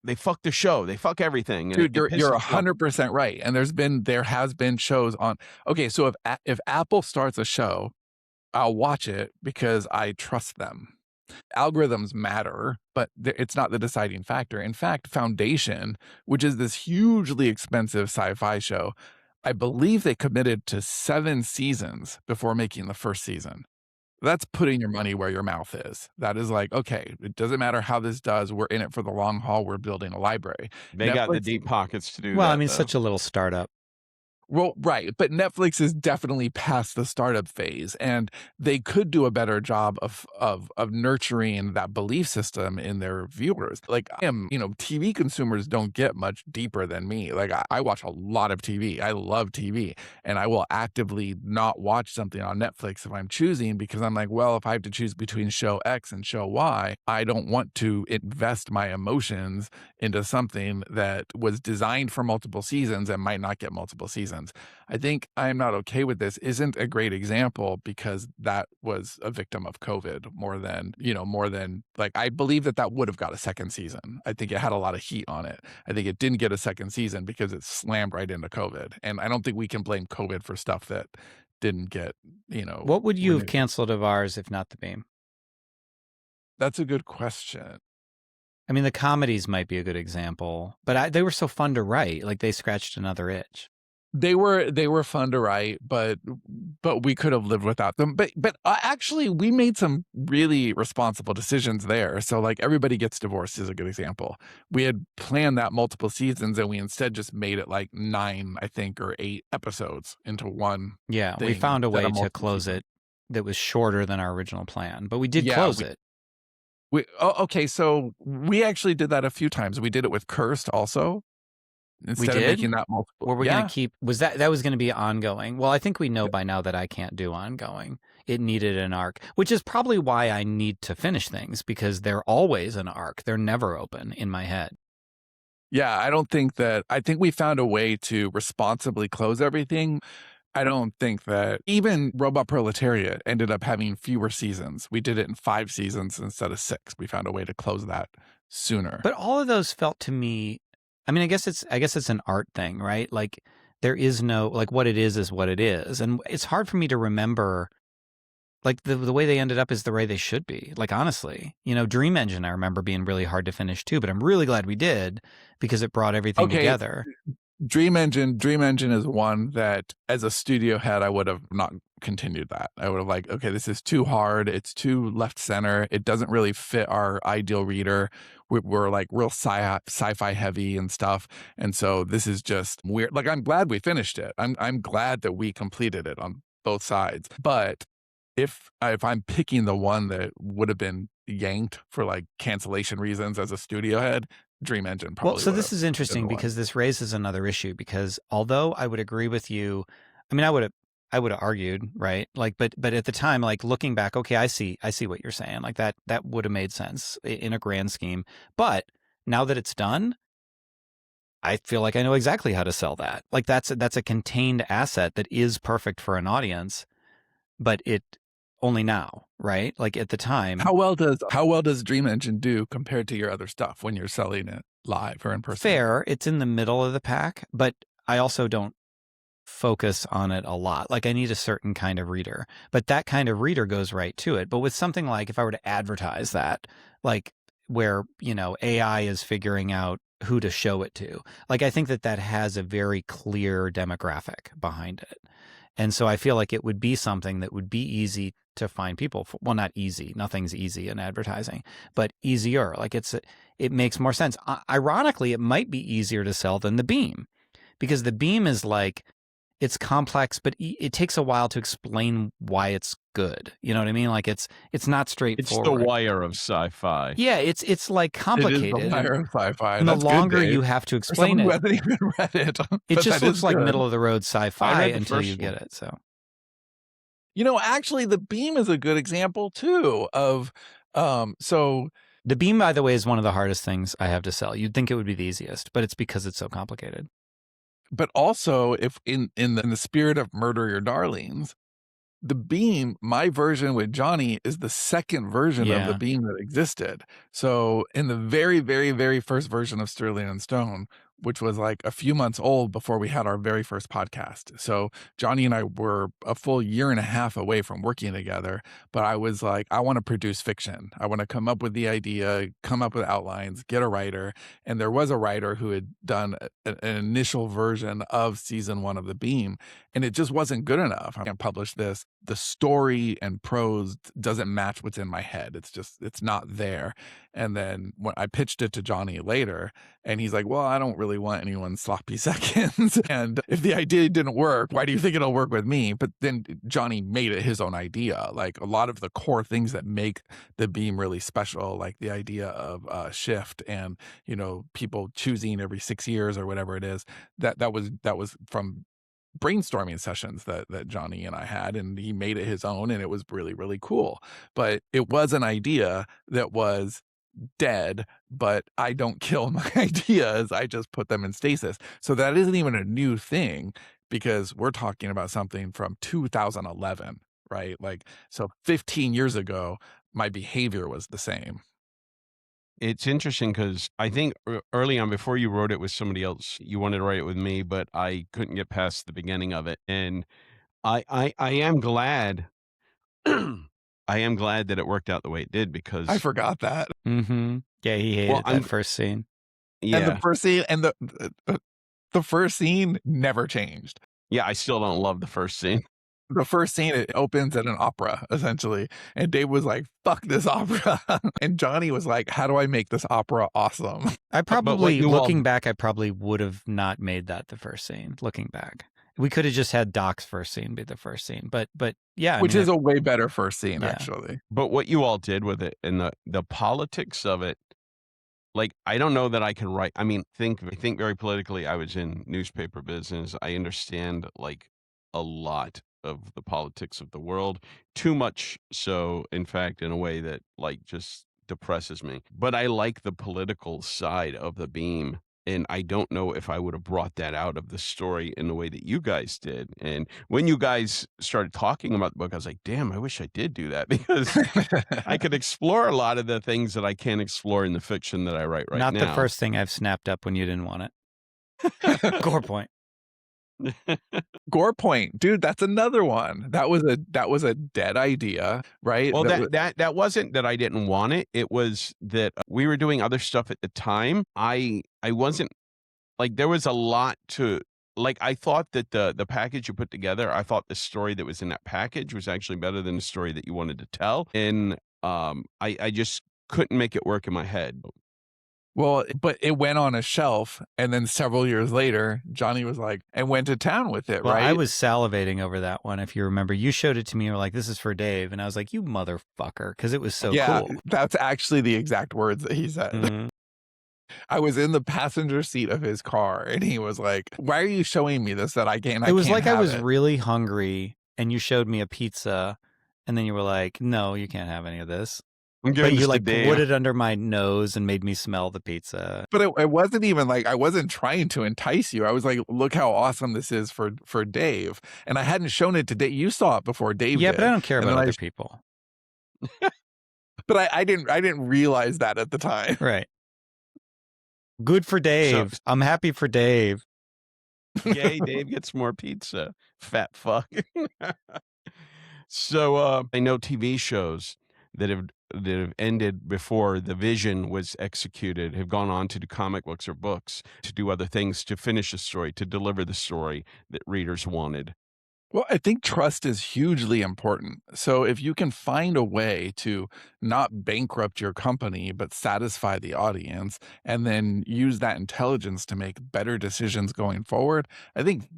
the show. They fuck everything. And Dude, you're 100% right. And there has been shows on. Okay, so if Apple starts a show, I'll watch it because I trust them. Algorithms matter, but it's not the deciding factor. In fact, Foundation, which is this hugely expensive sci-fi show, I believe they committed to 7 seasons before making the first season. That's putting your money where your mouth is. That is like, okay, it doesn't matter how this does. We're in it for the long haul. We're building a library. They got the deep pockets to do that. Well, I mean, such a little startup. Well, right. But Netflix is definitely past the startup phase, and they could do a better job of nurturing that belief system in their viewers. Like TV consumers don't get much deeper than me. Like I watch a lot of TV. I love TV, and I will actively not watch something on Netflix if I'm choosing because I'm like, well, if I have to choose between show X and show Y, I don't want to invest my emotions into something that was designed for multiple seasons and might not get multiple seasons. seasons. I think I'm Not Okay with This isn't a great example because that was a victim of COVID more than, like, I believe that would have got a second season. I think it had a lot of heat on it. I think it didn't get a second season because it slammed right into COVID. And I don't think we can blame COVID for stuff that didn't get, What would you have renewed. canceled of ours if not The Beam? That's a good question. I mean, the comedies might be a good example, but they were so fun to write. Like, they scratched another itch. They were fun to write, but we could have lived without them. But actually, we made some really responsible decisions there. So, like, Everybody Gets Divorced is a good example. We had planned that multiple seasons, and we instead just made it like 9, I think, or 8 episodes into one. Yeah, we thing found a instead way of to close multi-season. it that was shorter than our original plan, but we did Yeah, close it. Okay, so we actually did that a few times. We did it with Cursed also. Instead of did? making that multiple. Were we Yeah. going to keep, that was going to be ongoing? Well, I think we know by now that I can't do ongoing. It needed an arc, which is probably why I need to finish things, because they're always an arc. They're never open in my head. Yeah, I think we found a way to responsibly close everything. I don't think that even Robot Proletariat ended up having fewer seasons. We did it in 5 seasons instead of 6. We found a way to close that sooner. But all of those felt to me, I mean, I guess it's an art thing, right? Like, there is no, like, what it is what it is. And it's hard for me to remember, like, the way they ended up is the way they should be. Like, honestly, Dream Engine, I remember being really hard to finish too, but I'm really glad we did because it brought everything together. Dream Engine is one that as a studio head, I would have not continued that. I would have like, okay, this is too hard. It's too left center. It doesn't really fit our ideal reader. We're like real sci-fi heavy and stuff. And so this is just weird. Like, I'm glad we finished it. I'm glad that we completed it on both sides. But if I'm picking the one that would have been yanked for like cancellation reasons as a studio head, Dream Engine probably. Well, so this is interesting because this raises another issue, because although I would agree with you, I mean, I would have argued, right? Like, but at the time, like, looking back, okay, I see what you're saying. Like, that would have made sense in a grand scheme. But now that it's done, I feel like I know exactly how to sell that. Like, that's a contained asset that is perfect for an audience, but it only now, right? Like, at the time. How well does Dream Engine do compared to your other stuff when you're selling it live or in person? Fair. It's in the middle of the pack, but I also don't focus on it a lot. Like, I need a certain kind of reader, but that kind of reader goes right to it. But with something like, if I were to advertise that, like, where, AI is figuring out who to show it to, like, I think that has a very clear demographic behind it. And so I feel like it would be something that would be easy to find people for. Well, not easy. Nothing's easy in advertising, but easier. Like, it makes more sense. Ironically, it might be easier to sell than The Beam, because The Beam is like, it's complex, but it takes a while to explain why it's good. You know what I mean? Like, it's not straightforward. It's The Wire of sci-fi. Yeah, it's like complicated. It is The Wire of sci-fi. And the longer you have to explain it, who hasn't even read it, it just looks like good. middle of the road sci-fi until you one. get it. So, actually, The Beam is a good example too of so. The Beam, by the way, is one of the hardest things I have to sell. You'd think it would be the easiest, but it's because it's so complicated. But also, if in the spirit of Murder Your Darlings, The Beam, my version with Johnny, is the second version of The Beam that existed. So in the very, very, very first version of Sterling and Stone, which was like a few months old before we had our very first podcast. So Johnny and I were a full year and a half away from working together, but I was like, I want to produce fiction. I want to come up with the idea, come up with outlines, get a writer. And there was a writer who had done an initial version of season 1 of The Beam, and it just wasn't good enough. I can't publish this. The story and prose doesn't match what's in my head. It's not there. And then when I pitched it to Johnny later, and he's like, well, I don't really want anyone's sloppy seconds. And if the idea didn't work, why do you think it'll work with me? But then Johnny made it his own idea. Like, a lot of the core things that make The Beam really special, like the idea of shift and, people choosing every 6 years or whatever it is, that was from brainstorming sessions that Johnny and I had, and he made it his own, and it was really, really cool. But it was an idea that was dead, but I don't kill my ideas. I just put them in stasis. So that isn't even a new thing. because we're talking about something from 2011, right? Like, so 15 years ago, my behavior was the same. It's interesting because I think early on, before you wrote it with somebody else, you wanted to write it with me, but I couldn't get past the beginning of it. And I am glad, I am glad that it worked out the way it did I because, forgot that. Mm-hmm. Yeah, he hated well, that first scene. And the yeah, first scene and the first scene never changed. yeah, I still don't love the first scene. The first scene, it opens at an opera, essentially, and Dave was like, "Fuck this opera," and Johnny was like, "How do I make this opera awesome?" I But what probably, you all, looking back, I probably would have not made that the first scene. Looking back, we could have just had Doc's first scene be the first scene. But yeah, I Which mean, is a way better first scene, Yeah. actually. but what you all did with it and the politics of it, like, I don't know that I can write. I mean, I think very politically. I was in newspaper business. I understand like a lot of the politics of the world, too much so, in fact, in a way that like just depresses me. But I like the political side of the beam. And I don't know if I would have brought that out of the story in the way that you guys did. And when you guys started talking about the book, I was like, damn, I wish I did do that because I could explore a lot of the things that I can't explore in the fiction that I write right not now. the first thing I've snapped up when you didn't want it. Gore point. Gore Point, dude, that's another one. That was a dead idea, right? Well, That that wasn't that I didn't want it. It was that we were doing other stuff at the time. I wasn't like there was a lot to like. I thought that the package you put together, I thought the story that was in that package was actually better than the story that you wanted to tell, and I just couldn't make it work in my head. Well, but it went on a shelf, and then several years later, Johnny was like, and went to town with it, Well, right? I was salivating over that one. If you remember, you showed it to me. You were like, "This is for Dave," and I was like, "You motherfucker," because it was so Yeah, cool. that's actually the exact words that he said. Mhm. I was in the passenger seat of his car, and he was like, "Why are you showing me this that I can't? It was can't like I have was it?" really hungry, and you showed me a pizza, and then you were like, "No, you can't have any of this." I'm But giving you this to like Dave. put it under my nose and made me smell the pizza. But it wasn't even like I wasn't trying to entice you. I was like, "Look how awesome this is for Dave," and I hadn't shown it to Dave. You saw it before Dave Yeah, did. but I don't care And about then other people. But I didn't realize that at the time. Right. Good for Dave. I'm happy for Dave. Yay, Dave gets more pizza. Fat fuck. So I know TV shows that have ended before the vision was executed have gone on to do comic books or books, to do other things, to finish a story, to deliver the story that readers wanted. Well, I think trust is hugely important. So if you can find a way to not bankrupt your company, but satisfy the audience, and then use that intelligence to make better decisions going forward, I think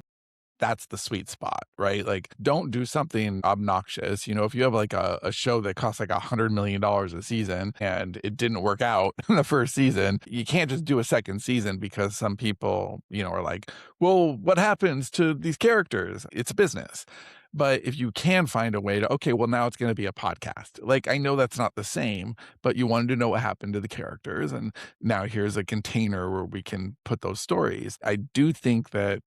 that's the sweet spot, right? Like, don't do something obnoxious. If you have like a show that costs like $100 million a season and it didn't work out in the first season, you can't just do a second season because some people, are like, well, what happens to these characters? It's a business. But if you can find a way to, okay, well, now it's going to be a podcast. Like, I know that's not the same, but you wanted to know what happened to the characters. And now here's a container where we can put those stories. I do think that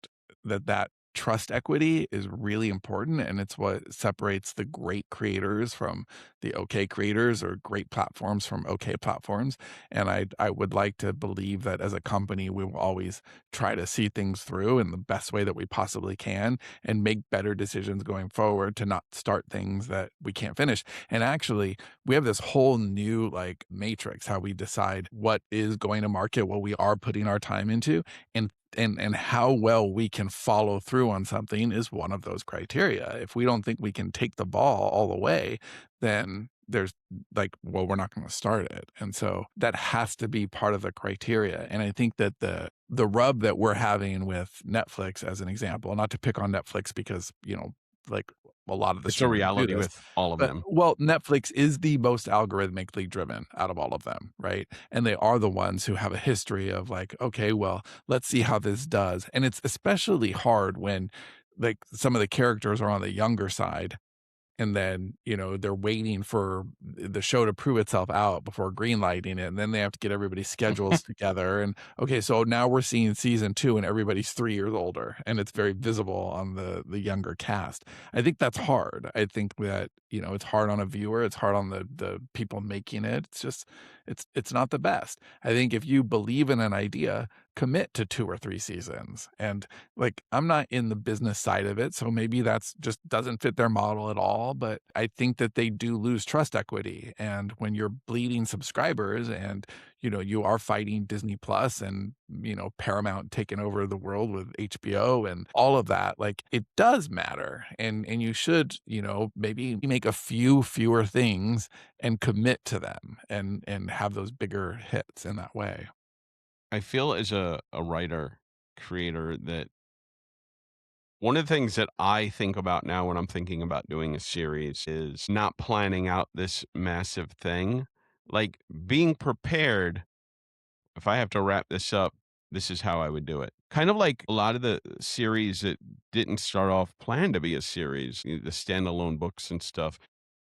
trust equity is really important, and it's what separates the great creators from the okay creators, or great platforms from okay platforms. And I would like to believe that as a company, we will always try to see things through in the best way that we possibly can and make better decisions going forward to not start things that we can't finish. And actually, we have this whole new like matrix, how we decide what is going to market, what we are putting our time into, and how well we can follow through on something is one of those criteria. If we don't think we can take the ball all the way, then there's like, well, we're not going to start it. And so that has to be part of the criteria. And I think that the rub that we're having with Netflix, as an example, not to pick on Netflix because, like a lot of the It's a streamers do reality this, with all of but, them. well, Netflix is the most algorithmically driven out of all of them, right? And they are the ones who have a history of like, okay, well, let's see how this does. And it's especially hard when like some of the characters are on the younger side and then, you know, they're waiting for the show to prove itself out before greenlighting it, and then they have to get everybody's schedules together. And okay, so now we're seeing season 2, and everybody's 3 years older, and it's very visible on the younger cast. I think that's hard. I think that, you know, it's hard on a viewer. It's hard on the people making it. It's just it's not the best. I think if you believe in an idea, commit to 2 or 3 seasons. And like, I'm not in the business side of it, so maybe that's just doesn't fit their model at all. But I think that they do lose trust equity. And when you're bleeding subscribers and, you know, you are fighting Disney Plus and, you know, Paramount taking over the world with HBO and all of that, like, it does matter. And you should, you know, maybe make a few fewer things and commit to them and have those bigger hits in that way. I feel as a writer, creator, that one of the things that I think about now when I'm thinking about doing a series is not planning out this massive thing. Like being prepared, if I have to wrap this up, this is how I would do it. Kind of like a lot of the series that didn't start off planned to be a series, the standalone books and stuff,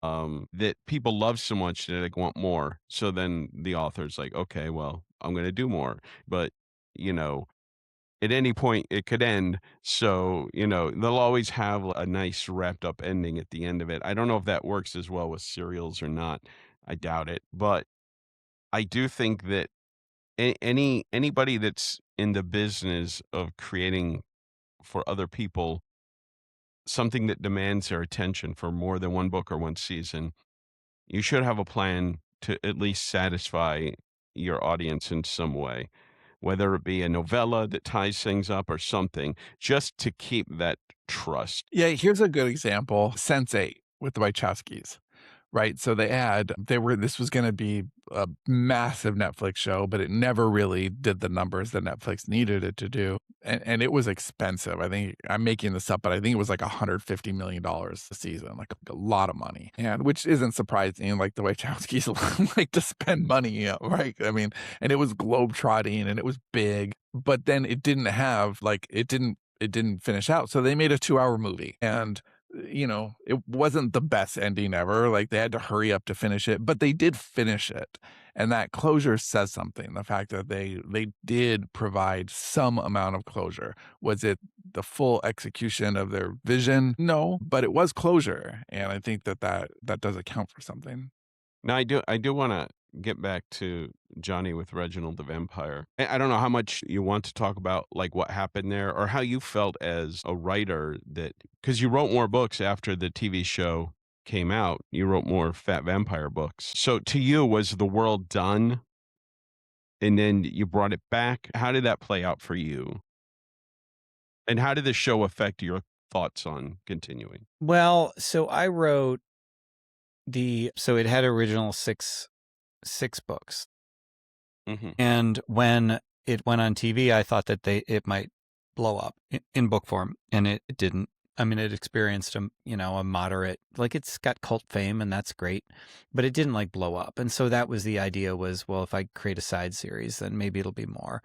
that people love so much that they want more. So then the author's like, okay, well, I'm going to do more. But, you know, at any point it could end. So, you know, they'll always have a nice wrapped up ending at the end of it. I don't know if that works as well with serials or not. I doubt it. But I do think that anybody that's in the business of creating for other people something that demands their attention for more than one book or one season, you should have a plan to at least satisfy your audience in some way, whether it be a novella that ties things up or something, just to keep that trust. Yeah, here's a good example. Sense8 with the Wachowskis. Right, so this was gonna be a massive Netflix show, but it never really did the numbers that Netflix needed it to do, and it was expensive. I think I'm making this up, but I think it was like $150 million a season, like a lot of money, and which isn't surprising, like the Wachowskis like to spend money, you know, right? I mean, and it was globetrotting, and it was big, but then it didn't finish out, so they made a 2-hour movie, and you know, it wasn't the best ending ever. Like they had to hurry up to finish it, but they did finish it. And that closure says something. The fact that they did provide some amount of closure. Was it the full execution of their vision? No, but it was closure. And I think that does account for something. Now, I do want to get back to Johnny with Reginald the Vampire. I don't know how much you want to talk about like what happened there or how you felt as a writer that because you wrote more books after the TV show came out. You wrote more Fat Vampire books. So to you, was the world done? And then you brought it back. How did that play out for you? And how did the show affect your thoughts on continuing? Well, so I wrote so it had original six books. Mm-hmm. And when it went on TV, I thought that it might blow up in book form, and it didn't. I mean, it experienced a moderate, like it's got cult fame and that's great, but it didn't like blow up. And so that was the idea was, well, if I create a side series, then maybe it'll be more.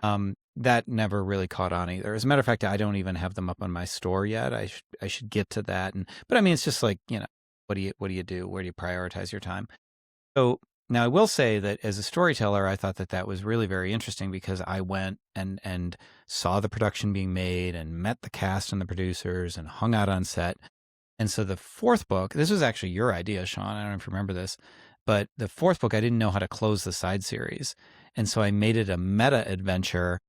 That never really caught on either. As a matter of fact, I don't even have them up on my store yet. I should get to that. But I mean, it's just like, what do you do? Where do you prioritize your time? So now I will say that as a storyteller, I thought that was really very interesting because I went and saw the production being made and met the cast and the producers and hung out on set. And so the fourth book, this was actually your idea, Sean. I don't know if you remember this, but the fourth book, I didn't know how to close the side series. And so I made it a meta adventure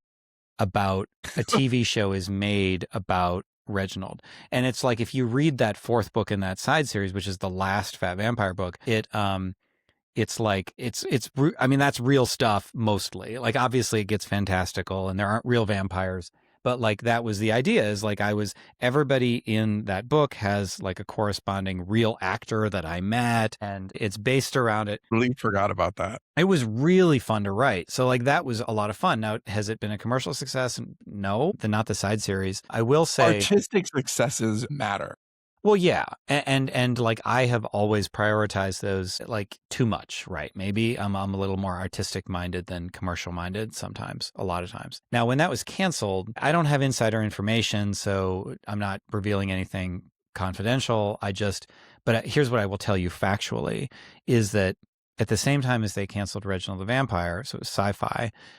about a TV show is made about Reginald. And it's like, if you read that fourth book in that side series, which is the last Fat Vampire book, it's like, I mean, that's real stuff mostly. Like, obviously it gets fantastical and there aren't real vampires, but like, that was the idea is like, everybody in that book has like a corresponding real actor that I met, and it's based around it. Really forgot about that. It was really fun to write. So like, that was a lot of fun. Now, has it been a commercial success? No, not the side series. I will say artistic successes matter. Well, yeah. And like, I have always prioritized those like too much, right? Maybe I'm a little more artistic minded than commercial minded sometimes, a lot of times. Now, when that was canceled, I don't have insider information, so I'm not revealing anything confidential. But here's what I will tell you factually is that at the same time as they canceled Reginald the Vampire, so it was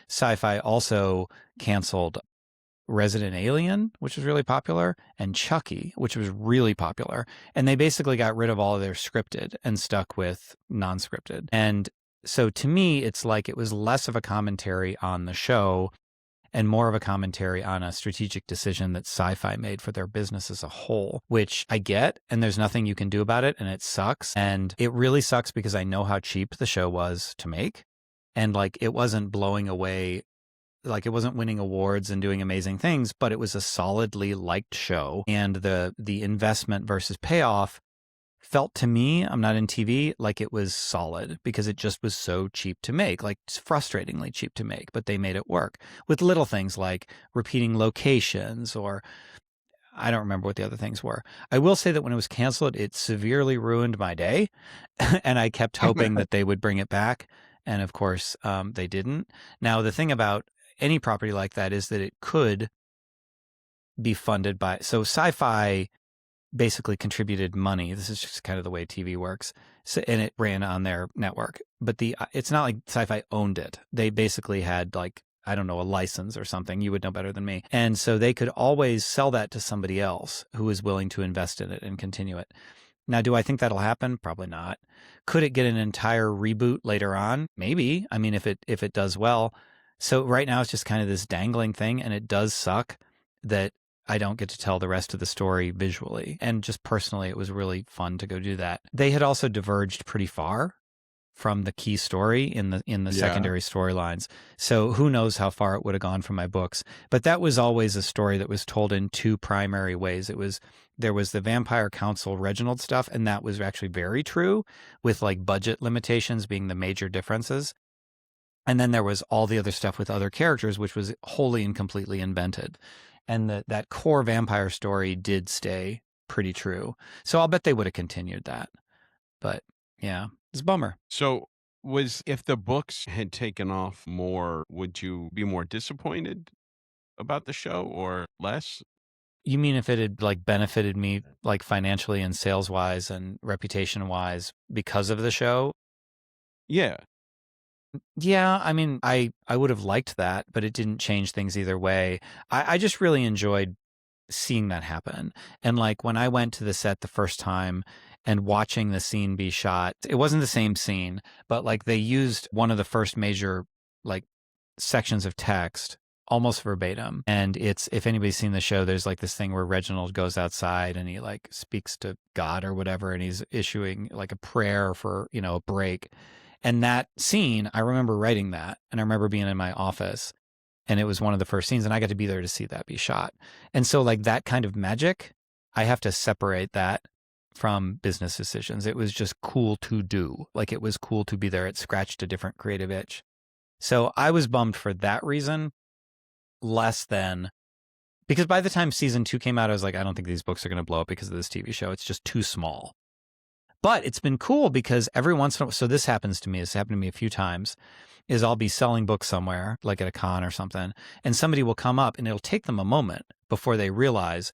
Sci-Fi also canceled Resident Alien, which was really popular, and Chucky, which was really popular. And they basically got rid of all of their scripted and stuck with non-scripted. And so to me, it's like it was less of a commentary on the show and more of a commentary on a strategic decision that Sci-Fi made for their business as a whole, which I get, and there's nothing you can do about it, and it sucks. And it really sucks because I know how cheap the show was to make, and like it wasn't blowing away, like it wasn't winning awards and doing amazing things, but it was a solidly liked show, and the investment versus payoff felt to me, I'm not in TV, like it was solid because it just was so cheap to make, like frustratingly cheap to make, but they made it work with little things like repeating locations, or I don't remember what the other things were. I will say that when it was canceled, it severely ruined my day. And I kept hoping that they would bring it back. And of course, they didn't. Now, the thing about any property like that is that it could be funded by, so Sci-Fi basically contributed money. This is just kind of the way TV works. So, and it ran on their network, but it's not like Sci-Fi owned it. They basically had like, I don't know, a license or something. You would know better than me. And so they could always sell that to somebody else who was willing to invest in it and continue it. Now, do I think that'll happen? Probably not. Could it get an entire reboot later on? Maybe. I mean, if it does well. So right now it's just kind of this dangling thing, and it does suck that I don't get to tell the rest of the story visually. And just personally, it was really fun to go do that. They had also diverged pretty far from the key story in the secondary storylines. So who knows how far it would have gone from my books. But that was always a story that was told in two primary ways. There was the Vampire Council Reginald stuff, and that was actually very true, with like budget limitations being the major differences. And then there was all the other stuff with other characters, which was wholly and completely invented. And that core vampire story did stay pretty true. So I'll bet they would have continued that. But yeah, it's a bummer. So if the books had taken off more, would you be more disappointed about the show or less? You mean if it had like benefited me like financially and sales wise and reputation wise because of the show? Yeah. Yeah, I mean, I would have liked that, but it didn't change things either way. I just really enjoyed seeing that happen. And like when I went to the set the first time and watching the scene be shot, it wasn't the same scene, but like they used one of the first major like sections of text almost verbatim. And it's, if anybody's seen the show, there's like this thing where Reginald goes outside and he like speaks to God or whatever, and he's issuing like a prayer for, a break. And that scene, I remember writing that, and I remember being in my office, and it was one of the first scenes, and I got to be there to see that be shot. And so like that kind of magic, I have to separate that from business decisions. It was just cool to do. Like it was cool to be there. It scratched a different creative itch. So I was bummed for that reason, less than, because by the time season 2 came out, I was like, I don't think these books are going to blow up because of this TV show. It's just too small. But it's been cool because every once in a while, so this happened to me a few times, is I'll be selling books somewhere, like at a con or something, and somebody will come up and it'll take them a moment before they realize,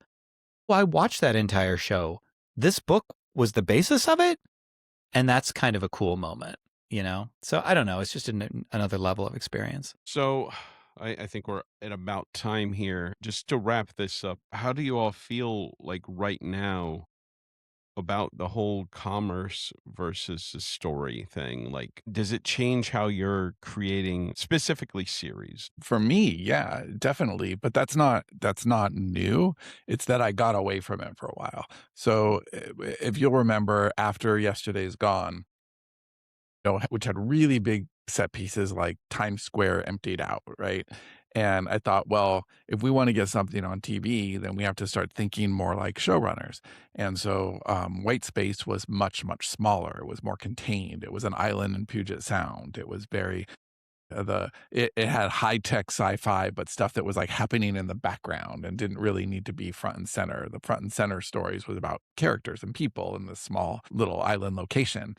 well, I watched that entire show. This book was the basis of it? And that's kind of a cool moment, So I don't know. It's just another level of experience. So I think we're at about time here. Just to wrap this up, how do you all feel like right now about the whole commerce versus the story thing? Like, does it change how you're creating specifically series? For me, yeah, definitely. But that's not new. It's that I got away from it for a while. So if you'll remember, after Yesterday's Gone, which had really big set pieces like Times Square emptied out, right? And I thought, well, if we want to get something on TV, then we have to start thinking more like showrunners. And so White Space was much, much smaller. It was more contained. It was an island in Puget Sound. It was very, it had high-tech sci-fi, but stuff that was like happening in the background and didn't really need to be front and center. The front and center stories was about characters and people in this small little island location.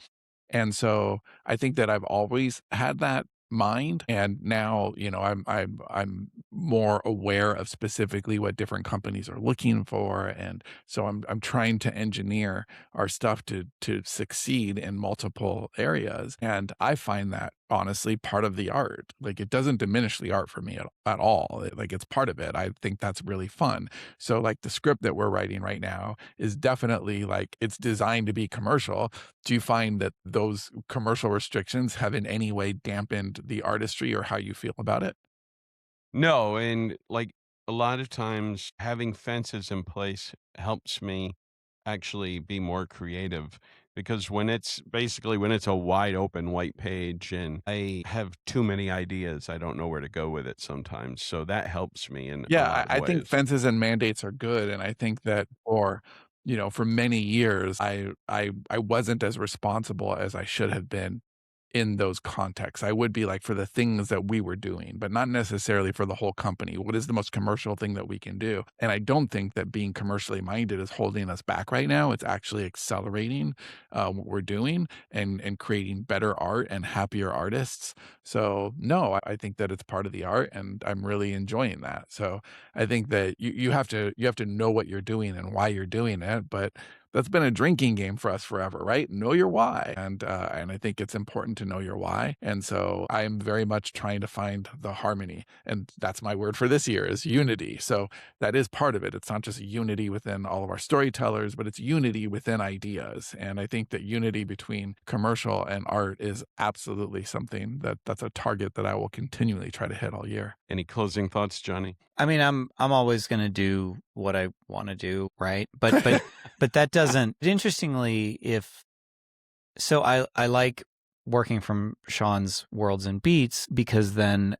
And so I think that I've always had that mind. And now, I'm more aware of specifically what different companies are looking for. And so I'm trying to engineer our stuff to succeed in multiple areas. And I find that honestly part of the art. Like, it doesn't diminish the art for me at all. Like, it's part of it. I think that's really fun. So like the script that we're writing right now is definitely like, it's designed to be commercial. Do you find that those commercial restrictions have in any way dampened the artistry or how you feel about it? No, and like a lot of times having fences in place helps me actually be more creative because when it's a wide open white page and I have too many ideas, I don't know where to go with it sometimes. So that helps me in a Yeah, lot of I think ways. fences and mandates are good, and I think that for many years, I wasn't as responsible as I should have been in those contexts. I would be like for the things that we were doing, but not necessarily for the whole company. What is the most commercial thing that we can do? And I don't think that being commercially minded is holding us back right now. It's actually accelerating what we're doing and creating better art and happier artists. So no, I think that it's part of the art, and I'm really enjoying that. So I think that you have to know what you're doing and why you're doing it, but that's been a drinking game for us forever, right? Know your why. And I think it's important to know your why. And so I'm very much trying to find the harmony. And that's my word for this year is unity. So that is part of it. It's not just unity within all of our storytellers, but it's unity within ideas. And I think that unity between commercial and art is absolutely something that's a target that I will continually try to hit all year. Any closing thoughts, Johnny? I mean, I'm always going to do what I want to do, right? But that doesn't. Interestingly, I like working from Sean's Worlds and Beats because then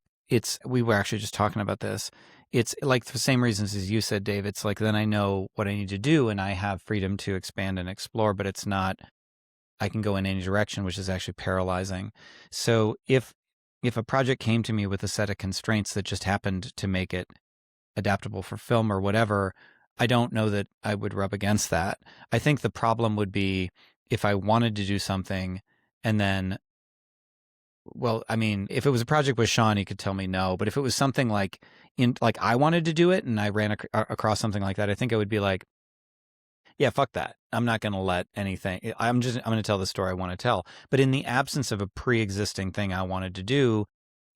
we were actually just talking about this. It's like the same reasons as you said, Dave. It's like then I know what I need to do and I have freedom to expand and explore, but it's not I can go in any direction, which is actually paralyzing. So if a project came to me with a set of constraints that just happened to make it adaptable for film or whatever, I don't know that I would rub against that. I think the problem would be if I wanted to do something and then, well, I mean, if it was a project with Sean, he could tell me no. But if it was something like I wanted to do it and I ran across something like that, I think I would be like, yeah, fuck that. I'm not going to let anything. I'm going to tell the story I want to tell. But in the absence of a pre-existing thing I wanted to do,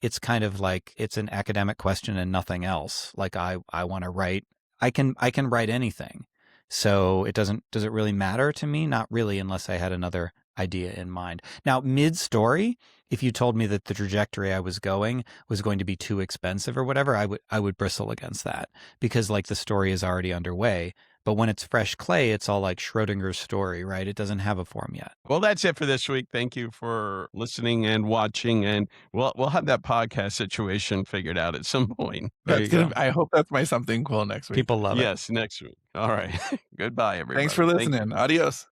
it's kind of like it's an academic question and nothing else. Like I want to write. I can write anything. So does it really matter to me? Not really, unless I had another idea in mind. Now, mid-story, if you told me that the trajectory I was going to be too expensive or whatever, I would bristle against that because like the story is already underway. But when it's fresh clay, it's all like Schrodinger's story, right? It doesn't have a form yet. Well, that's it for this week. Thank you for listening and watching, and we'll have that podcast situation figured out at some point. There you go. I hope that's my something cool next week. People love it. Yes, next week. All right. Goodbye, everybody. Thanks for Thank you. listening. Adios.